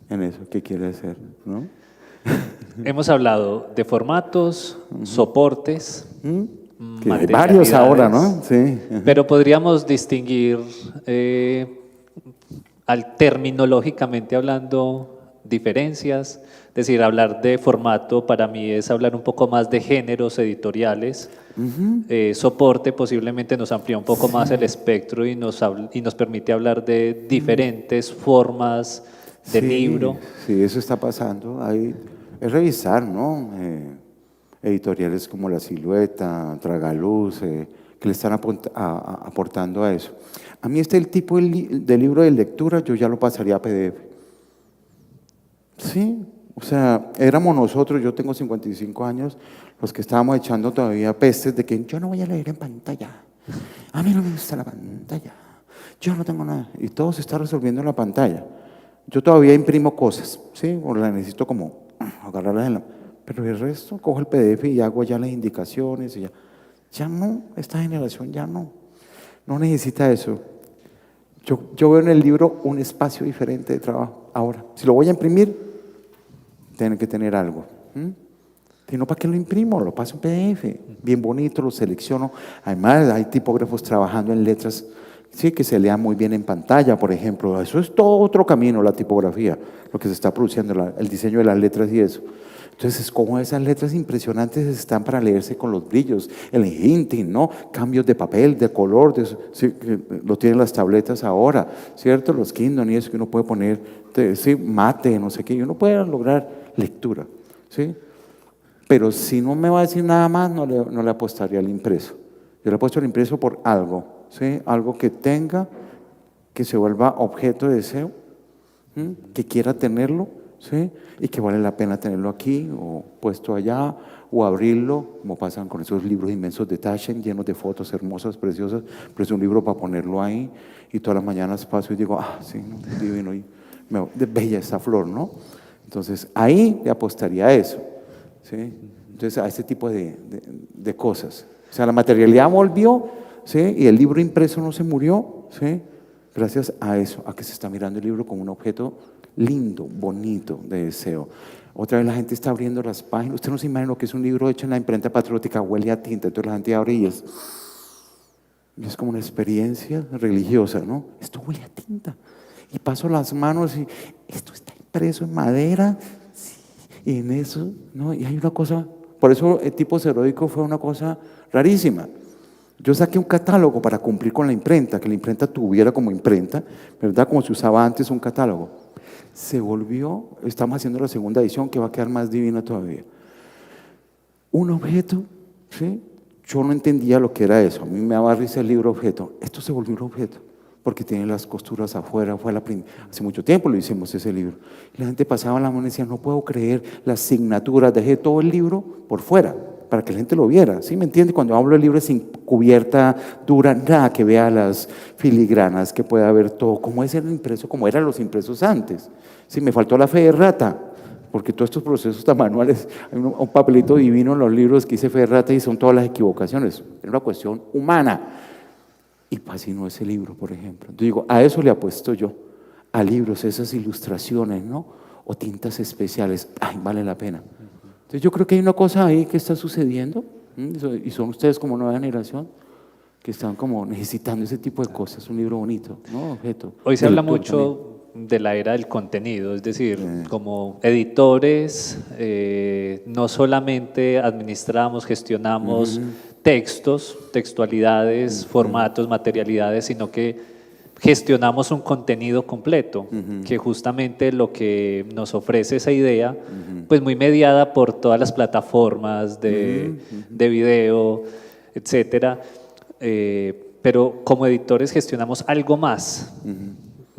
En eso, ¿qué quiere hacer? ¿No? Hemos hablado de formatos, soportes, Que hay varios ahora, ¿no? Sí. Pero podríamos distinguir, terminológicamente hablando, diferencias. Es decir, hablar de formato para mí es hablar un poco más de géneros editoriales. Soporte posiblemente nos amplía un poco más el espectro y nos permite hablar de diferentes formas de libro. Sí, eso está pasando. Hay es revisar, ¿no? Editoriales como La Silueta, Tragaluz, que le están aportando a eso. A mí el tipo de libro de lectura yo ya lo pasaría a PDF. Sí, o sea, éramos nosotros, yo tengo 55 años, los que estábamos echando todavía pestes de que yo no voy a leer en pantalla. A mí no me gusta la pantalla. Yo no tengo nada. Y todo se está resolviendo en la pantalla. Yo todavía imprimo cosas, ¿sí? O la necesito como agarrarlas en la... Pero el resto, cojo el PDF y hago ya las indicaciones y ya. Ya no, esta generación ya no. No necesita eso. Yo veo en el libro un espacio diferente de trabajo. Ahora, si lo voy a imprimir, tiene que tener algo. Si no, ¿para qué lo imprimo? Lo paso en PDF, bien bonito, lo selecciono. Además, hay tipógrafos trabajando en letras, sí, que se lean muy bien en pantalla, por ejemplo. Eso es todo otro camino, la tipografía, lo que se está produciendo, el diseño de las letras y eso. Entonces, como esas letras impresionantes están para leerse con los brillos, el hinting, ¿no? Cambios de papel, de color, sí, lo tienen las tabletas ahora, ¿cierto? Los Kindle y eso que uno puede poner, sí, mate, no sé qué, y uno puede lograr lectura, ¿sí? Pero si no me va a decir nada más, no le apostaría al impreso. Yo le apuesto al impreso por algo, ¿sí? Algo que tenga, que se vuelva objeto de deseo, que quiera tenerlo, ¿sí? Y que vale la pena tenerlo aquí o puesto allá o abrirlo, como pasan con esos libros inmensos de Taschen, llenos de fotos hermosas, preciosas, pero es un libro para ponerlo ahí y todas las mañanas paso y digo, sí, no, divino, y bella esta flor, ¿no? Entonces ahí le apostaría a eso, ¿sí? Entonces a este tipo de cosas. O sea, la materialidad volvió, ¿sí? Y el libro impreso no se murió, ¿sí? Gracias a eso, a que se está mirando el libro como un objeto lindo, bonito, de deseo. Otra vez la gente está abriendo las páginas. Usted no se imagina lo que es un libro hecho en la imprenta patriótica, huele a tinta, entonces la gente abre y es como una experiencia religiosa, ¿no? Esto huele a tinta. Y paso las manos y esto está impreso en madera, sí, y en eso, ¿no? Y hay una cosa, por eso el tipo seródico fue una cosa rarísima. Yo saqué un catálogo para cumplir con la imprenta, que la imprenta tuviera como imprenta, ¿verdad? Como se usaba antes un catálogo. Se volvió, estamos haciendo la segunda edición que va a quedar más divina todavía. Un objeto, ¿sí? Yo no entendía lo que era eso, a mí me daba risa el libro objeto. Esto se volvió un objeto, porque tiene las costuras afuera, hace mucho tiempo lo hicimos ese libro. Y la gente pasaba la mano y decía, no puedo creer las signaturas, dejé todo el libro por fuera, para que la gente lo viera, ¿sí me entiende? Cuando hablo del libro sin cubierta dura, nada que vea las filigranas, que pueda ver todo, como es el impreso, como eran los impresos antes. Sí, me faltó la fe de rata, porque todos estos procesos tan manuales, hay un papelito divino en los libros que dice fe de rata y son todas las equivocaciones, es una cuestión humana. Y fascinó ese libro, por ejemplo. Entonces digo, a eso le apuesto yo, a libros, esas ilustraciones, ¿no? O tintas especiales, vale la pena. Entonces yo creo que hay una cosa ahí que está sucediendo, y son ustedes como nueva generación que están como necesitando ese tipo de cosas, un libro bonito, ¿no? Objeto. Hoy se habla mucho de la era del contenido, es decir, como editores, no solamente administramos, gestionamos textos, textualidades, formatos, materialidades, sino que gestionamos un contenido completo, que justamente lo que nos ofrece esa idea, pues muy mediada por todas las plataformas de video, etcétera, pero como editores gestionamos algo más,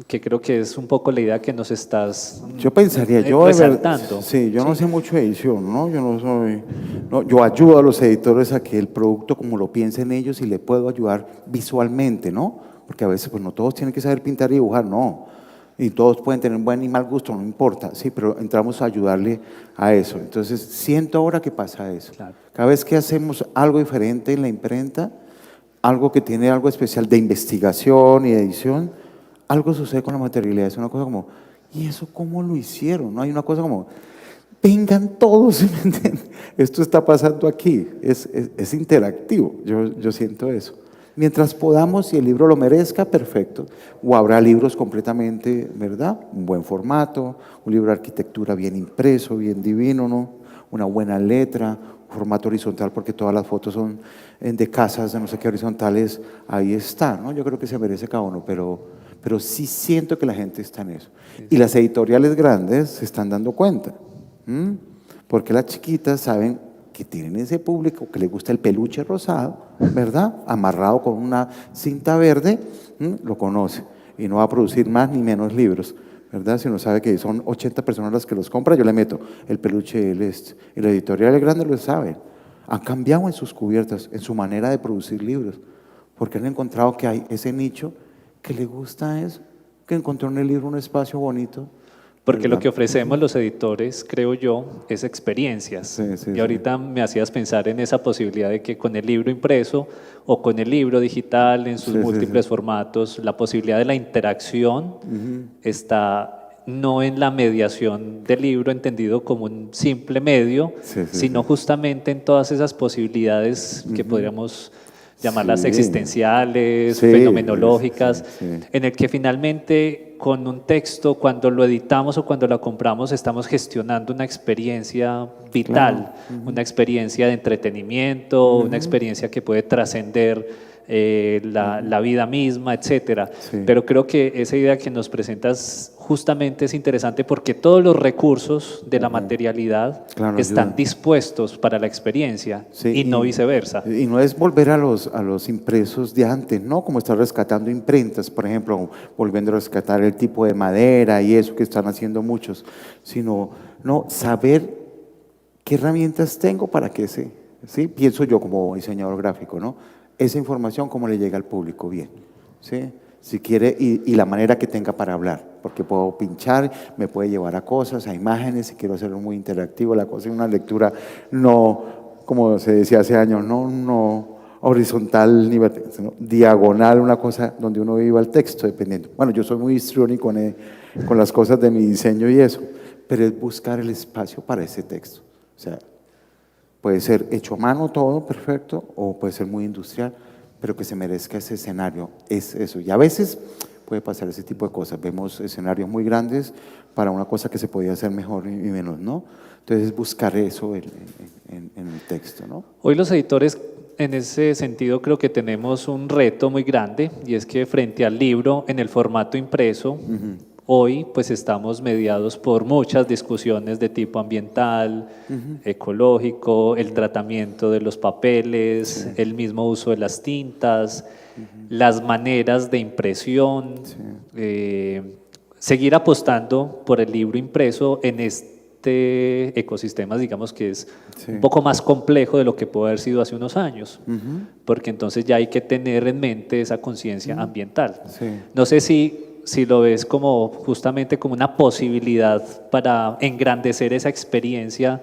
que creo que es un poco la idea que nos estás resaltando. Sí, yo no sé mucho de edición, ¿no? Yo ayudo a los editores a que el producto como lo piensen ellos y le puedo ayudar visualmente, ¿no? Porque a veces pues no todos tienen que saber pintar y dibujar, no. Y todos pueden tener buen y mal gusto, no importa, sí, pero entramos a ayudarle a eso. Entonces, siento ahora que pasa eso. Claro. Cada vez que hacemos algo diferente en la imprenta, algo que tiene algo especial de investigación y edición, algo sucede con la materialidad. Es una cosa como, ¿y eso cómo lo hicieron? ¿No? Hay una cosa como, vengan todos, ¿sí me entienden? Esto está pasando aquí, es interactivo, yo siento eso. Mientras podamos, si el libro lo merezca, perfecto. O habrá libros completamente, ¿verdad? Un buen formato, un libro de arquitectura bien impreso, bien divino, ¿no? Una buena letra, un formato horizontal, porque todas las fotos son de casas, de no sé qué horizontales, ahí está, ¿no? Yo creo que se merece cada uno, pero sí siento que la gente está en eso. Y las editoriales grandes se están dando cuenta. Porque las chiquitas saben que tienen ese público que le gusta el peluche rosado, ¿verdad? Amarrado con una cinta verde, lo conoce y no va a producir más ni menos libros, ¿verdad? Si uno sabe que son 80 personas las que los compran, yo le meto el peluche, y la editorial grande lo sabe. Han cambiado en sus cubiertas, en su manera de producir libros, porque han encontrado que hay ese nicho que le gusta eso, que encontró en el libro un espacio bonito. Porque ¿verdad? lo que ofrecemos los editores, creo yo, es experiencias. Sí, sí, Y ahorita me hacías pensar en esa posibilidad de que con el libro impreso o con el libro digital en sus Sí, sí, múltiples sí. formatos, la posibilidad de la interacción está no en la mediación del libro entendido como un simple medio, Sí, sí, sino sí. justamente en todas esas posibilidades que podríamos llamarlas Sí. existenciales, Sí, fenomenológicas, sí, sí. en el que finalmente con un texto, cuando lo editamos o cuando lo compramos, estamos gestionando una experiencia vital, una experiencia de entretenimiento, una experiencia que puede trascender la vida misma, etcétera. Sí. Pero creo que esa idea que nos presentas justamente es interesante porque todos los recursos de la materialidad Claro, están ayudan. dispuestos para la experiencia Sí, y no viceversa. Y no es volver a los impresos de antes, ¿no? Como estar rescatando imprentas, por ejemplo, volviendo a rescatar el tipo de madera y eso que están haciendo muchos, sino no saber qué herramientas tengo para que ¿sí? Pienso yo como diseñador gráfico, ¿no? Esa información, cómo le llega al público bien, ¿sí? Si quiere, y la manera que tenga para hablar, porque puedo pinchar, me puede llevar a cosas, a imágenes, si quiero hacerlo muy interactivo, la cosa es una lectura no, como se decía hace años, no horizontal ni vertical, sino diagonal, una cosa donde uno viva el texto, dependiendo. Bueno, yo soy muy histriónico con las cosas de mi diseño y eso, pero es buscar el espacio para ese texto. O sea, puede ser hecho a mano todo, perfecto, o puede ser muy industrial, pero que se merezca ese escenario, es eso. Y a veces puede pasar ese tipo de cosas. Vemos escenarios muy grandes para una cosa que se podía hacer mejor y menos, ¿no? Entonces, buscar eso en el texto, ¿no? Hoy los editores, en ese sentido, creo que tenemos un reto muy grande y es que frente al libro en el formato impreso, hoy pues estamos mediados por muchas discusiones de tipo ambiental, ecológico, el tratamiento de los papeles, el mismo uso de las tintas, las maneras de impresión, seguir apostando por el libro impreso en este ecosistema, digamos que es un poco más complejo de lo que puede haber sido hace unos años, porque entonces ya hay que tener en mente esa conciencia ambiental. Sí. No sé si lo ves como justamente como una posibilidad para engrandecer esa experiencia,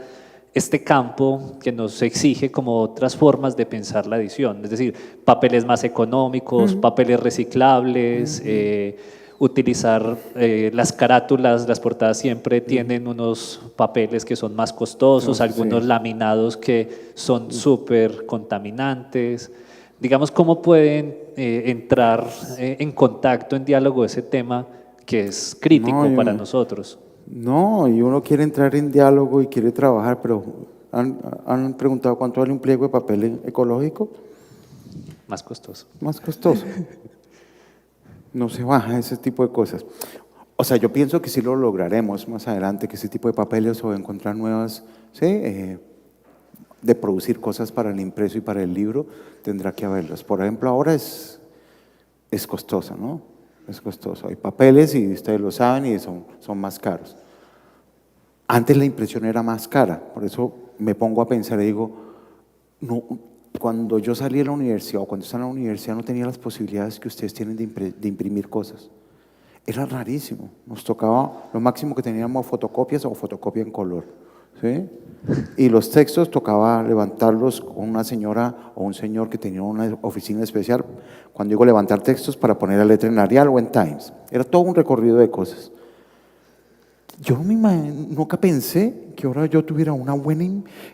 este campo que nos exige como otras formas de pensar la edición, es decir, papeles más económicos, papeles reciclables, utilizar las carátulas, las portadas siempre tienen unos papeles que son más costosos, Sí. algunos laminados que son súper contaminantes. Digamos, ¿cómo pueden entrar en contacto, en diálogo ese tema que es crítico No, para nosotros? No, y uno quiere entrar en diálogo y quiere trabajar, pero ¿han preguntado cuánto vale un pliego de papel ecológico? Más costoso. Más costoso. No se baja ese tipo de cosas. O sea, yo pienso que sí lo lograremos más adelante, que ese tipo de papeles o encontrar nuevas, ¿sí? De producir cosas para el impreso y para el libro, tendrá que haberlas. Por ejemplo, ahora es costoso, ¿no? Es costoso. Hay papeles y ustedes lo saben y son más caros. Antes la impresión era más cara, por eso me pongo a pensar y digo, no, cuando yo salí de la universidad o cuando estaba en la universidad no tenía las posibilidades que ustedes tienen de imprimir cosas. Era rarísimo. Nos tocaba, lo máximo que teníamos fotocopias o fotocopia en color, ¿sí? Y los textos tocaba levantarlos con una señora o un señor que tenía una oficina especial, cuando digo levantar textos para poner la letra en Arial o en Times. Era todo un recorrido de cosas. Yo nunca pensé que ahora yo tuviera una buena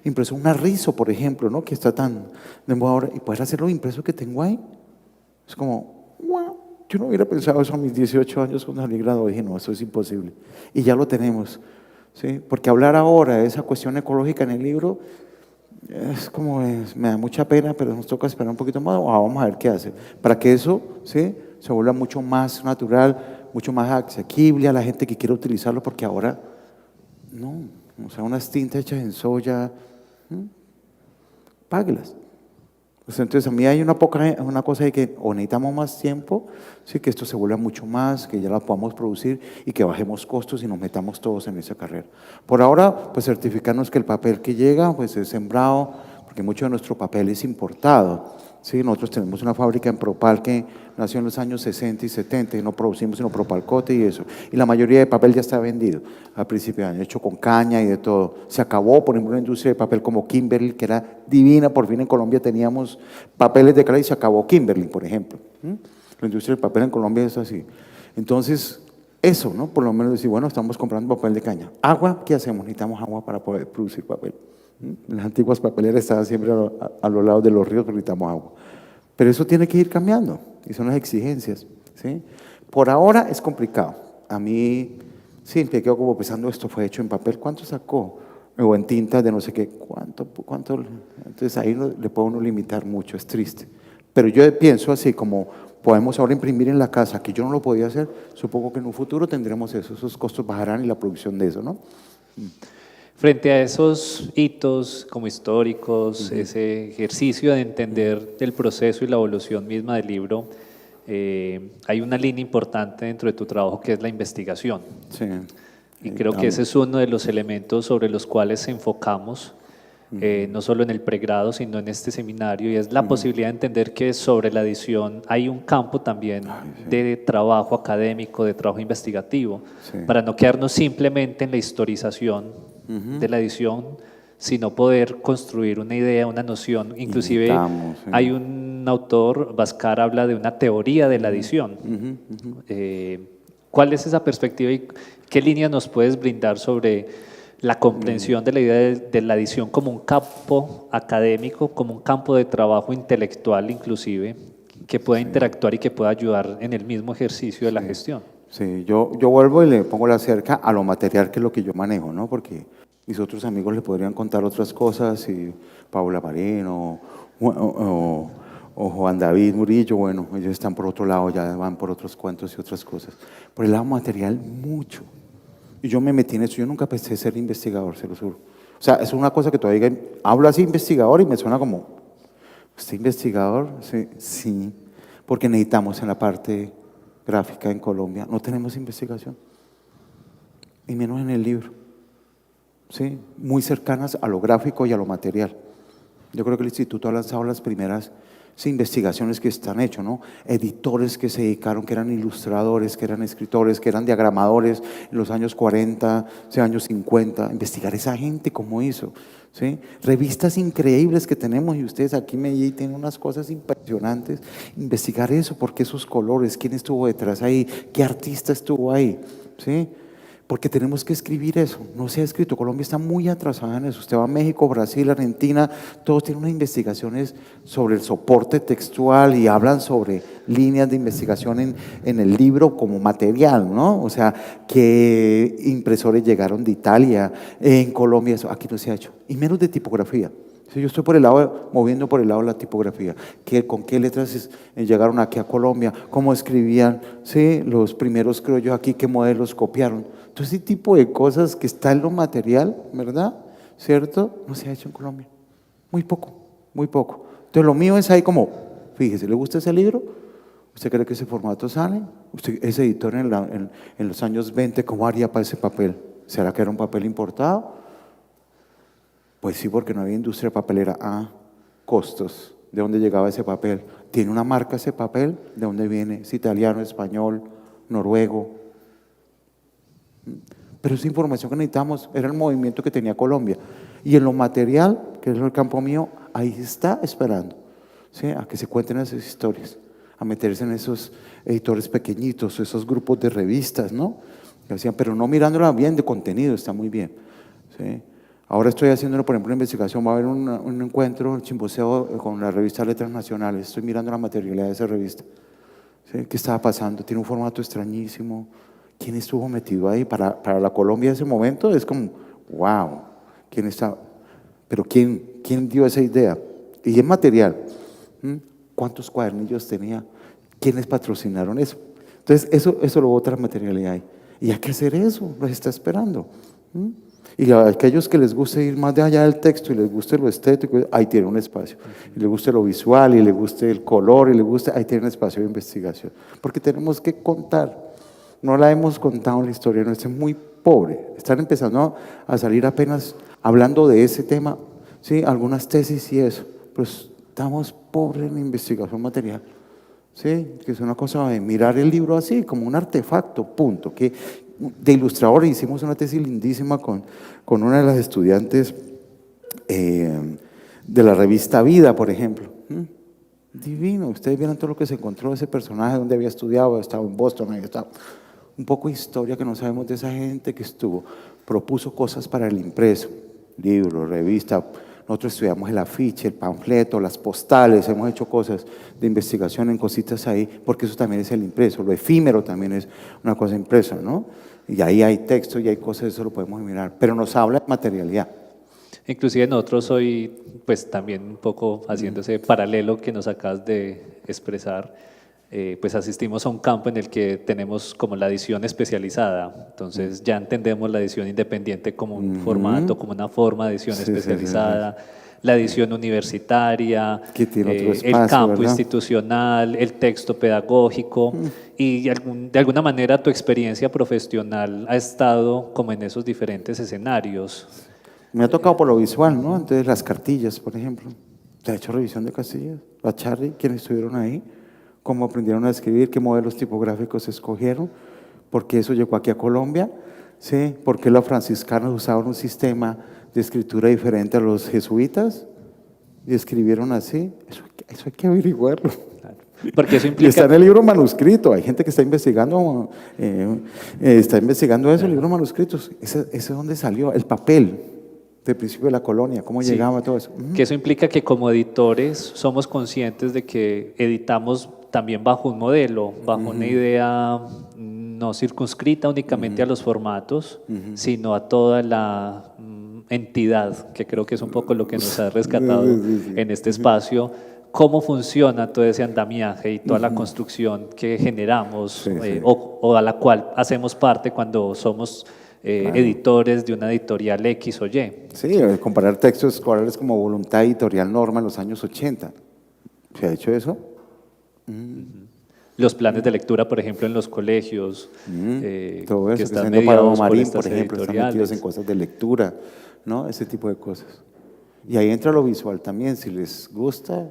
impresión, una Rizo, por ejemplo, ¿no? Que está tan de moda ahora, y poder hacer lo impreso que tengo ahí. Es como, wow, yo no hubiera pensado eso a mis 18 años cuando salí graduado. Dije, no, eso es imposible. Y ya lo tenemos, ¿sí? Porque hablar ahora de esa cuestión ecológica en el libro es como, me da mucha pena, pero nos toca esperar un poquito más, vamos a ver qué hace. Para que eso, ¿sí? Se vuelva mucho más natural, mucho más asequible a la gente que quiere utilizarlo, porque ahora no, O sea, unas tintas hechas en soya, páguelas. Pues entonces a mí hay una cosa de que o necesitamos más tiempo, sí, que esto se vuelva mucho más, que ya la podamos producir y que bajemos costos y nos metamos todos en esa carrera. Por ahora, pues certificarnos que el papel que llega pues es sembrado, porque mucho de nuestro papel es importado. Sí, nosotros tenemos una fábrica en Propal que nació en los años 60 y 70 y no producimos sino Propalcote y eso. Y la mayoría de papel ya está vendido a principio de año, hecho con caña y de todo. Se acabó, por ejemplo, una industria de papel como Kimberly, que era divina. Por fin en Colombia teníamos papeles de calidad y se acabó Kimberly, por ejemplo. La industria del papel en Colombia es así. Entonces, eso, ¿no? Por lo menos decir, bueno, estamos comprando papel de caña. ¿Agua? ¿Qué hacemos? Necesitamos agua para poder producir papel. Las antiguas papeleras estaban siempre a los lados de los ríos, pero necesitamos agua. Pero eso tiene que ir cambiando, y son las exigencias, ¿sí? Por ahora es complicado. A mí, sí, me quedo como pensando, esto fue hecho en papel, ¿cuánto sacó? O en tinta de no sé qué, ¿cuánto? Entonces ahí le puede uno limitar mucho, es triste. Pero yo pienso así, como podemos ahora imprimir en la casa, que yo no lo podía hacer, supongo que en un futuro tendremos eso, esos costos bajarán y la producción de eso, ¿no? Frente a esos hitos como históricos, ese ejercicio de entender el proceso y la evolución misma del libro, hay una línea importante dentro de tu trabajo que es la investigación. Sí. Y creo que ese es uno de los elementos sobre los cuales enfocamos, no solo en el pregrado, sino en este seminario, y es la posibilidad de entender que sobre la edición hay un campo también de trabajo académico, de trabajo investigativo, para no quedarnos simplemente en la historización de la edición, sino poder construir una idea, una noción. Inclusive hay un autor, Bhaskar, habla de una teoría de la edición. ¿Cuál es esa perspectiva y qué línea nos puedes brindar sobre la comprensión de la idea de la edición como un campo académico, como un campo de trabajo intelectual inclusive, que pueda interactuar y que pueda ayudar en el mismo ejercicio de la gestión? Sí, yo vuelvo y le pongo la cerca a lo material, que es lo que yo manejo, ¿no? Porque mis otros amigos le podrían contar otras cosas, y Paula Marino o Juan David Murillo, bueno, ellos están por otro lado, ya van por otros cuentos y otras cosas. Por el lado material, mucho. Y yo me metí en eso, yo nunca pensé ser investigador, se lo juro. O sea, es una cosa que todavía hablo así, investigador, y me suena como, ¿usted investigador? Sí, sí, porque necesitamos en la parte gráfica en Colombia, no tenemos investigación, y menos en el libro, ¿sí? Muy cercanas a lo gráfico y a lo material. Yo creo que el instituto ha lanzado las primeras investigaciones que están hechas, ¿no? Editores que se dedicaron, que eran ilustradores, que eran escritores, que eran diagramadores en los años 40, años 50, investigar esa gente cómo hizo, ¿sí? Revistas increíbles que tenemos, y ustedes aquí en Medellín tienen unas cosas impresionantes. Investigar eso, por qué esos colores, quién estuvo detrás ahí, qué artista estuvo ahí, ¿sí? Porque tenemos que escribir eso, no se ha escrito. Colombia está muy atrasada en eso. Usted va a México, Brasil, Argentina, todos tienen unas investigaciones sobre el soporte textual y hablan sobre líneas de investigación en el libro como material, ¿no? O sea, qué impresores llegaron de Italia, en Colombia, eso aquí no se ha hecho, y menos de tipografía. Yo estoy moviendo por el lado de la tipografía, con qué letras llegaron aquí a Colombia, cómo escribían, ¿sí? Los primeros criollos aquí, qué modelos copiaron. Todo ese tipo de cosas que está en lo material, ¿verdad? ¿Cierto? No se ha hecho en Colombia. Muy poco, muy poco. Entonces lo mío es ahí como, fíjese, ¿le gusta ese libro? ¿Usted cree que ese formato sale? ¿Usted es editor en los años 20, cómo haría para ese papel? ¿Será que era un papel importado? Pues sí, porque no había industria papelera. Costos. ¿De dónde llegaba ese papel? ¿Tiene una marca ese papel? ¿De dónde viene? ¿Es italiano, español, noruego? Pero esa información que necesitamos era el movimiento que tenía Colombia. Y en lo material, que es el campo mío, ahí está esperando, ¿sí? A que se cuenten esas historias, a meterse en esos editores pequeñitos, esos grupos de revistas, ¿no? Que decían, pero no mirándola bien de contenido, está muy bien, ¿sí? Ahora estoy haciendo, por ejemplo, una investigación, va a haber un encuentro, un chimboseo con la revista Letras Nacionales, estoy mirando la materialidad de esa revista, ¿sí? ¿Qué estaba pasando? Tiene un formato extrañísimo. ¿Quién estuvo metido ahí? Para la Colombia de ese momento es como, wow, ¿quién está? Pero ¿quién dio esa idea? Y es material. ¿Cuántos cuadernillos tenía? ¿Quiénes patrocinaron eso? Entonces, eso lo otra materialidad ahí. Y hay que hacer eso, los está esperando. Y a aquellos que les guste ir más de allá del texto y les guste lo estético, ahí tiene un espacio. Y les guste lo visual y les guste el color y les guste, ahí tiene un espacio de investigación. Porque tenemos que contar. No la hemos contado en la historia nuestra, es muy pobre. Están empezando a salir apenas hablando de ese tema, sí, algunas tesis y eso. Pero estamos pobres en investigación material. Sí, que es una cosa de mirar el libro así, como un artefacto, punto. Que de ilustrador hicimos una tesis lindísima con una de las estudiantes de la revista Vida, por ejemplo. Divino, ustedes vieron todo lo que se encontró de ese personaje, donde había estudiado, había estado en Boston, había estado. Un poco de historia que no sabemos de esa gente que estuvo. Propuso cosas para el impreso, libros, revistas. Nosotros estudiamos el afiche, el panfleto, las postales, hemos hecho cosas de investigación en cositas ahí, porque eso también es el impreso, lo efímero también es una cosa impresa, ¿no? Y ahí hay texto y hay cosas, eso lo podemos mirar, pero nos habla de materialidad. Inclusive nosotros hoy, pues también un poco haciendo ese paralelo que nos acabas de expresar, pues asistimos a un campo en el que tenemos como la edición especializada, entonces ya entendemos la edición independiente como un formato, como una forma de edición especializada, la edición universitaria, Que tiene otro espacio, el campo ¿verdad? institucional, el texto pedagógico y de alguna manera tu experiencia profesional ha estado como en esos diferentes escenarios. Me ha tocado por lo visual, ¿no? Entonces las cartillas, por ejemplo. ¿Te ha hecho revisión de castillas? ¿La Charlie? ¿Quiénes estuvieron ahí? ¿Cómo aprendieron a escribir? ¿Qué modelos tipográficos escogieron? ¿Por qué eso llegó aquí a Colombia? ¿Sí? ¿Por qué los franciscanos usaban un sistema de escritura diferente a los jesuitas? ¿Y escribieron así? Eso hay que averiguarlo. Porque eso Y está implica... en el libro manuscrito. Hay gente que está investigando eso, el libro manuscritos. ¿Ese dónde salió? El papel del principio de la colonia, cómo Sí, llegaba todo eso. que eso implica que como editores somos conscientes de que editamos también bajo un modelo, bajo una idea no circunscrita únicamente a los formatos, sino a toda la entidad, que creo que es un poco lo que nos ha rescatado en este espacio, cómo funciona todo ese andamiaje y toda la construcción que generamos o a la cual hacemos parte cuando somos editores de una editorial X o Y. Sí, comparar textos escolares como Voluntad Editorial Norma en los años 80. ¿Se ha hecho eso? Los planes de lectura, por ejemplo, en los colegios, Todo eso, que están Sendero para mediados por Marín, estas por ejemplo, están metidos en editoriales. cosas de lectura, ¿no? Ese tipo de cosas. Y ahí entra lo visual también, si les gusta,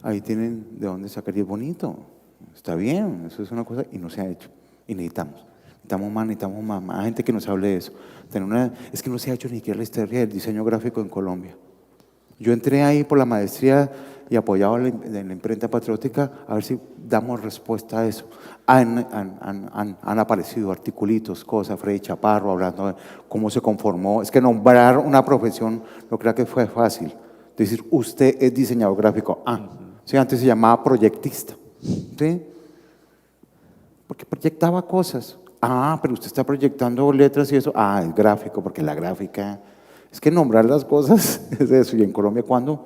ahí tienen de dónde sacar y es bonito. Está bien, eso es una cosa y no se ha hecho. Y necesitamos más gente que nos hable de eso. Es que no se ha hecho ni siquiera la historia del diseño gráfico en Colombia. Yo entré ahí por la maestría y apoyado en la imprenta patriótica a ver si damos respuesta a eso. Han aparecido articulitos, cosas, Freddy Chaparro hablando de cómo se conformó. Es que nombrar una profesión no creo que fue fácil. Decir, usted es diseñador gráfico. Sí, antes se llamaba proyectista. ¿Sí? Porque proyectaba cosas. Pero usted está proyectando letras y eso. Es gráfico, porque la gráfica... Es que nombrar las cosas es eso. Y en Colombia, ¿cuándo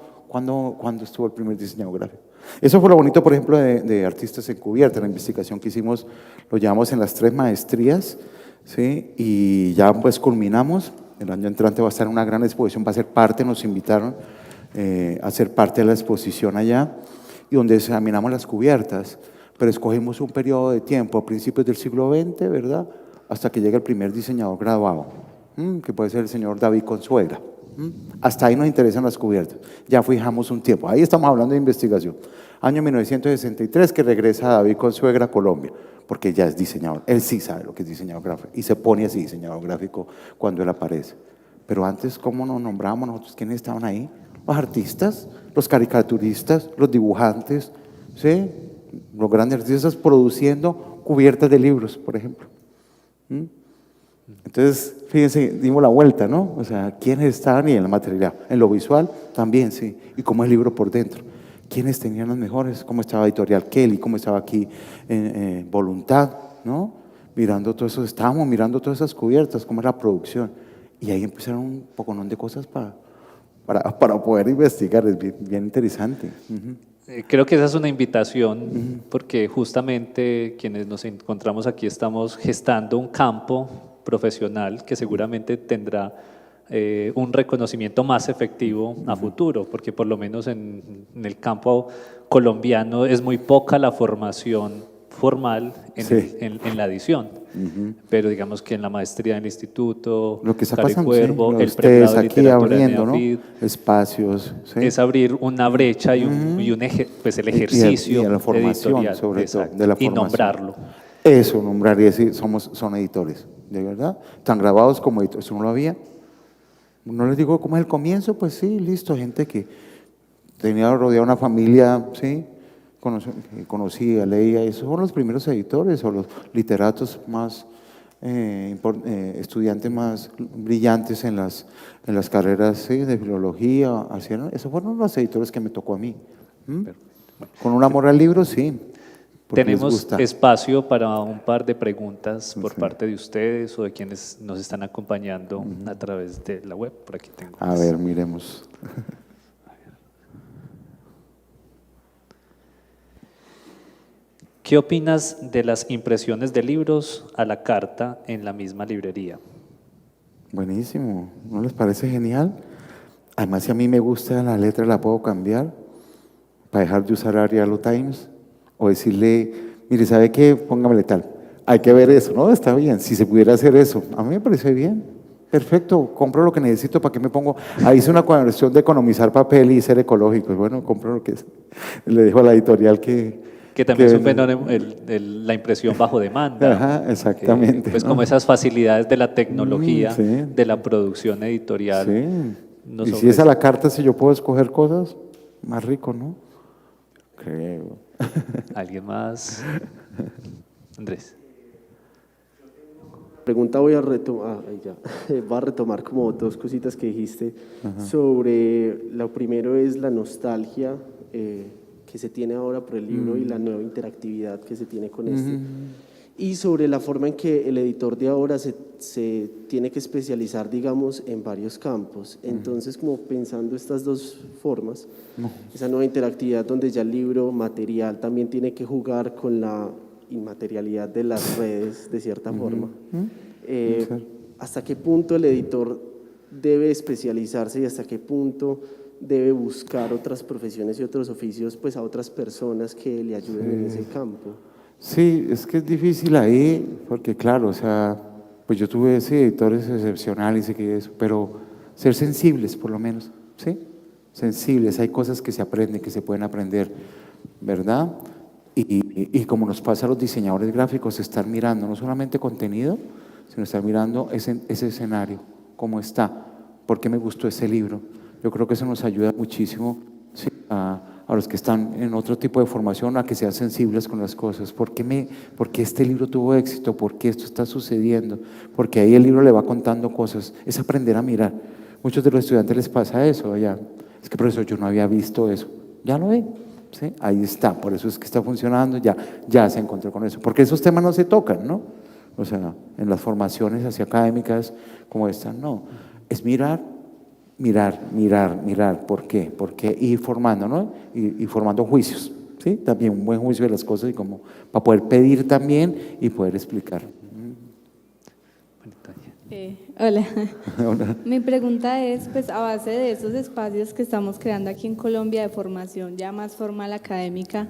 estuvo el primer diseñador gráfico? Eso fue lo bonito, por ejemplo, de Artistas Encubiertos. La investigación que hicimos, lo llevamos en las 3 maestrías, ¿sí? Y ya pues culminamos. El año entrante va a estar una gran exposición, va a ser parte, nos invitaron a ser parte de la exposición allá, y donde examinamos las cubiertas. Pero escogimos un periodo de tiempo, a principios del siglo XX, ¿verdad? Hasta que llega el primer diseñador graduado, que puede ser el señor David Consuegra. Hasta ahí nos interesan las cubiertas. Ya fijamos un tiempo. Ahí estamos hablando de investigación. Año 1963 que regresa David Consuegra a Colombia, porque ya es diseñador. Él sí sabe lo que es diseñador gráfico y se pone así diseñador gráfico cuando él aparece. Pero antes, ¿cómo nos nombrábamos nosotros? ¿Quiénes estaban ahí? Los artistas, los caricaturistas, los dibujantes, ¿sí? Los grandes artistas produciendo cubiertas de libros, por ejemplo. Entonces, fíjense, dimos la vuelta, ¿no? O sea, ¿quiénes estaban y en la materialidad? En lo visual también, sí. ¿Y cómo es el libro por dentro? ¿Quiénes tenían las mejores? ¿Cómo estaba Editorial Kelly? ¿Cómo estaba aquí Voluntad? ¿No? Mirando todo eso, estábamos mirando todas esas cubiertas, cómo es la producción. Y ahí empezaron un poconón de cosas para poder investigar, es bien interesante. Creo que esa es una invitación, porque justamente quienes nos encontramos aquí estamos gestando un campo profesional que seguramente tendrá un reconocimiento más efectivo a futuro, porque por lo menos en el campo colombiano es muy poca la formación formal Sí. en la edición, pero digamos que en la maestría del instituto, Lo que está Caro y pasando, sí, Cuervo, lo el de ustedes pregrado de aquí literatura de abriendo, ¿no? Neafid, Espacios, ¿sí? es abrir una brecha y pues el ejercicio Y a la formación, editorial, sobre todo, exacto, de la y formación. nombrarlo. Eso, nombrar y decir, son editores, de verdad. Están grabados como editores, eso no lo había. No les digo cómo es el comienzo, pues sí, listo, gente que tenía rodeada una familia, sí, que conocía, leía, esos fueron los primeros editores o los literatos más, estudiantes más brillantes en las carreras, sí, de filología, esos fueron los editores que me tocó a mí. Con un amor al libro, sí. Porque les Tenemos gusta. espacio para un par de preguntas por parte de ustedes o de quienes nos están acompañando a través de la web. Por aquí tengo. A ver, miremos. ¿Qué opinas de las impresiones de libros a la carta en la misma librería? Buenísimo, ¿no les parece genial? Además, si a mí me gusta la letra, la puedo cambiar para dejar de usar Arial Times o decirle, mire, ¿sabe qué? Póngamele tal. Hay que ver eso, ¿no? Está bien, si se pudiera hacer eso. A mí me parece bien. Perfecto, compro lo que necesito, ¿para qué me pongo? Ahí hice una conversión de economizar papel y ser ecológico. Bueno, compro lo que es. Le dejo a la editorial Que también es un fenómeno, la impresión bajo demanda. Ajá, exactamente. Pues ¿no? como esas facilidades de la tecnología, sí. de la producción editorial. Sí. nos Y si es a ofrece- la carta, si yo puedo escoger cosas, más rico, ¿no? Creo. ¿Alguien más? Andrés. Pregunta voy a retomar, va a retomar como dos cositas que dijiste sobre, lo primero es la nostalgia que se tiene ahora por el libro y la nueva interactividad que se tiene con este, y sobre la forma en que el editor de ahora se tiene que especializar, digamos, en varios campos. Entonces, como pensando estas dos formas, esa nueva interactividad donde ya el libro material también tiene que jugar con la inmaterialidad de las redes de cierta forma. ¿Hasta qué punto el editor debe especializarse y hasta qué punto debe buscar otras profesiones y otros oficios, pues a otras personas que le ayuden en ese campo? Sí, es que es difícil ahí, porque claro, o sea, pues yo tuve editores excepcionales y que eso, pero ser sensibles por lo menos, ¿sí? Sensibles, hay cosas que se aprenden, que se pueden aprender, ¿verdad? Y como nos pasa a los diseñadores gráficos, estar mirando no solamente contenido, sino estar mirando ese escenario, cómo está, por qué me gustó ese libro. Yo creo que eso nos ayuda muchísimo, ¿sí? a los que están en otro tipo de formación, a que sean sensibles con las cosas. ¿Por qué este libro tuvo éxito? ¿Por qué esto está sucediendo? Porque ahí el libro le va contando cosas. Es aprender a mirar. Muchos de los estudiantes les pasa eso. Ya, es que profesor, yo no había visto eso. Ya lo ve. ¿Sí? Ahí está, por eso es que está funcionando, ya se encontró con eso, porque esos temas no se tocan, ¿no? O sea, en las formaciones así académicas como esta, no, es mirar, ¿por qué? Porque ir formando, ¿no? Y formando juicios, ¿sí? También un buen juicio de las cosas y como para poder pedir también y poder explicar. Hola. Mi pregunta es, pues a base de esos espacios que estamos creando aquí en Colombia de formación ya más formal académica,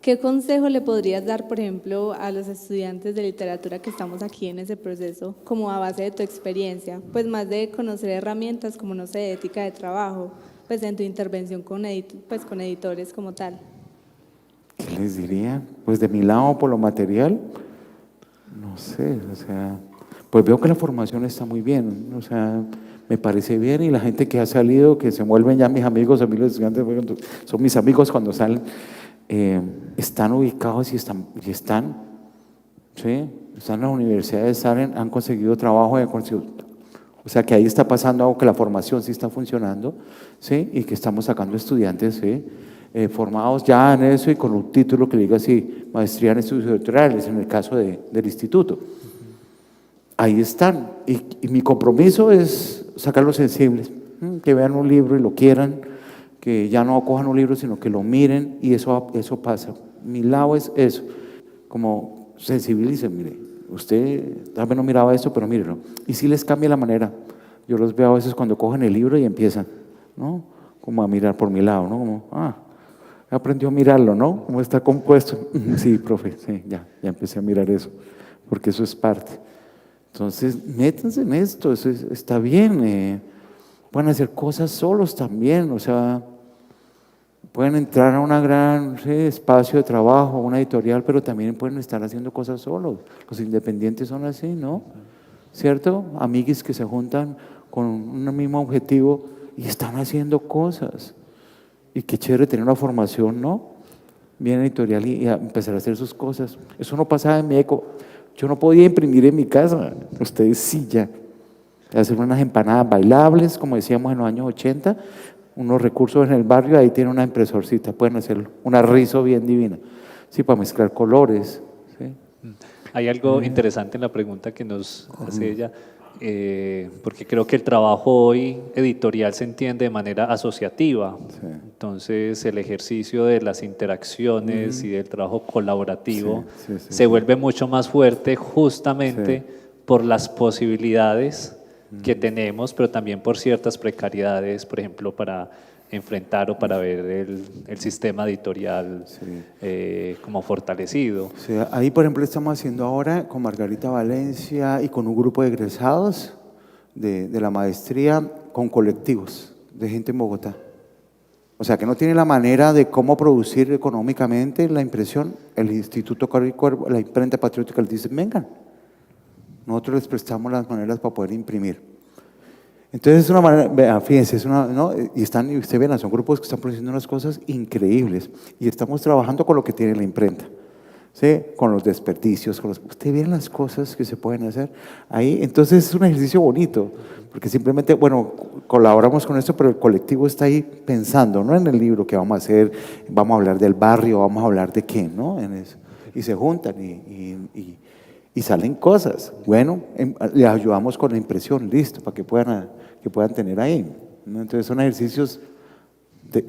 ¿qué consejo le podrías dar, por ejemplo, a los estudiantes de literatura que estamos aquí en ese proceso, como a base de tu experiencia? Pues más de conocer herramientas como, no sé, ética de trabajo, pues en tu intervención con editores como tal. ¿Qué les diría? Pues de mi lado, por lo material, no sé, o sea, pues veo que la formación está muy bien, o sea, me parece bien y la gente que ha salido, que se vuelven ya mis amigos, a mí los estudiantes son mis amigos cuando salen, están ubicados y están, ¿sí? Están en las universidades, salen, han conseguido trabajo, o sea que ahí está pasando algo, que la formación sí está funcionando, ¿sí? Y que estamos sacando estudiantes, ¿sí? Formados ya en eso y con un título que diga así, maestría en estudios editoriales, en el caso del instituto. Ahí están, y mi compromiso es sacarlos sensibles, que vean un libro y lo quieran, que ya no cojan un libro, sino que lo miren, y eso pasa. Mi lado es eso, como sensibilicen, mire, usted tal vez no miraba esto, pero mírelo, y sí les cambia la manera Yo los veo a veces cuando cogen el libro y empiezan, ¿no? Como a mirar por mi lado, ¿no? Como, aprendió a mirarlo, ¿no? ¿Cómo está compuesto? Sí, profe, sí, ya empecé a mirar eso, porque eso es parte. Entonces, métanse en esto, está bien. Pueden hacer cosas solos también, o sea, pueden entrar a un gran espacio de trabajo, una editorial, pero también pueden estar haciendo cosas solos. Los independientes son así, ¿no? ¿Cierto? Amiguis que se juntan con un mismo objetivo y están haciendo cosas. Y qué chévere tener una formación, ¿no? Bien editorial y empezar a hacer sus cosas. Eso no pasaba en mi época. Yo no podía imprimir en mi casa. Ustedes sí ya. Hacer unas empanadas bailables, como decíamos en los años 80, unos recursos en el barrio, ahí tienen una impresorcita, pueden hacerlo. Una rizo bien divina. Sí, para mezclar colores. ¿Sí? Hay algo interesante en la pregunta que nos hace ella, porque creo que el trabajo hoy editorial se entiende de manera asociativa. Sí. Entonces, el ejercicio de las interacciones y del trabajo colaborativo se vuelve mucho más fuerte justamente por las posibilidades que tenemos, pero también por ciertas precariedades, por ejemplo, para enfrentar o para ver el sistema editorial como fortalecido. Sí, ahí, por ejemplo, estamos haciendo ahora con Margarita Valencia y con un grupo de egresados de la maestría con colectivos de gente en Bogotá. O sea, que no tiene la manera de cómo producir económicamente la impresión. El Instituto Carlos y Cuervo, la imprenta patriótica, les dice, vengan, nosotros les prestamos las maneras para poder imprimir. Entonces es una manera, vean, fíjense, ¿no? Y ustedes ven, son grupos que están produciendo unas cosas increíbles y estamos trabajando con lo que tiene la imprenta, ¿sí? Con los desperdicios, ustedes ven las cosas que se pueden hacer ahí. Entonces es un ejercicio bonito, porque simplemente, bueno, colaboramos con esto, pero el colectivo está ahí pensando, no en el libro que vamos a hacer, vamos a hablar del barrio, vamos a hablar de qué, ¿no? En eso. Y se juntan y salen cosas. Bueno, les ayudamos con la impresión, listo, para que puedan tener ahí, ¿no? Entonces son ejercicios de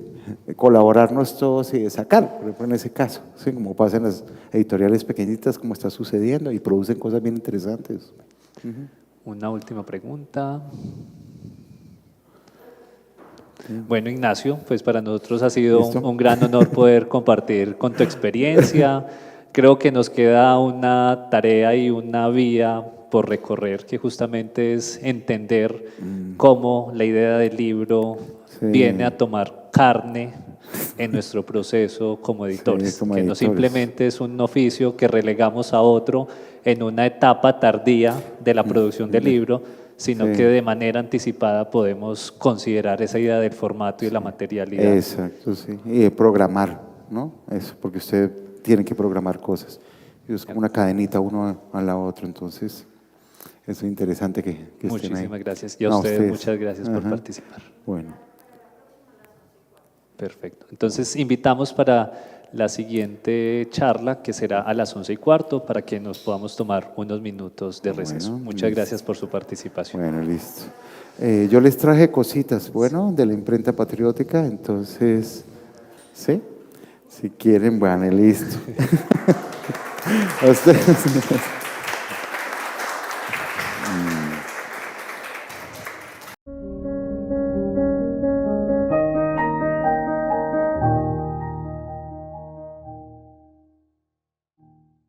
colaborarnos todos y de sacar, por ejemplo en ese caso, ¿sí? Como pasa en las editoriales pequeñitas, como está sucediendo, y producen cosas bien interesantes. Una última pregunta. Bueno, Ignacio, pues para nosotros ha sido un gran honor poder compartir con tu experiencia. Creo que nos queda una tarea y una vía por recorrer, que justamente es entender cómo la idea del libro viene a tomar carne en nuestro proceso como editores, que no simplemente es un oficio que relegamos a otro en una etapa tardía de la producción del libro, sino que de manera anticipada podemos considerar esa idea del formato y la materialidad. Exacto, sí. Y de programar, ¿no? Eso, porque usted tiene que programar cosas. Es como una cadenita uno a la otra, entonces es interesante que estén ahí. Muchísimas gracias. Y a ustedes muchas gracias por participar. Bueno. Perfecto. Entonces invitamos para la siguiente charla, que será a las 11:15, para que nos podamos tomar unos minutos de receso. Muchas gracias por su participación. Bueno, listo. Yo les traje cositas, bueno, de la imprenta patriótica, entonces, ¿sí? Si quieren, bueno, listo. A ustedes.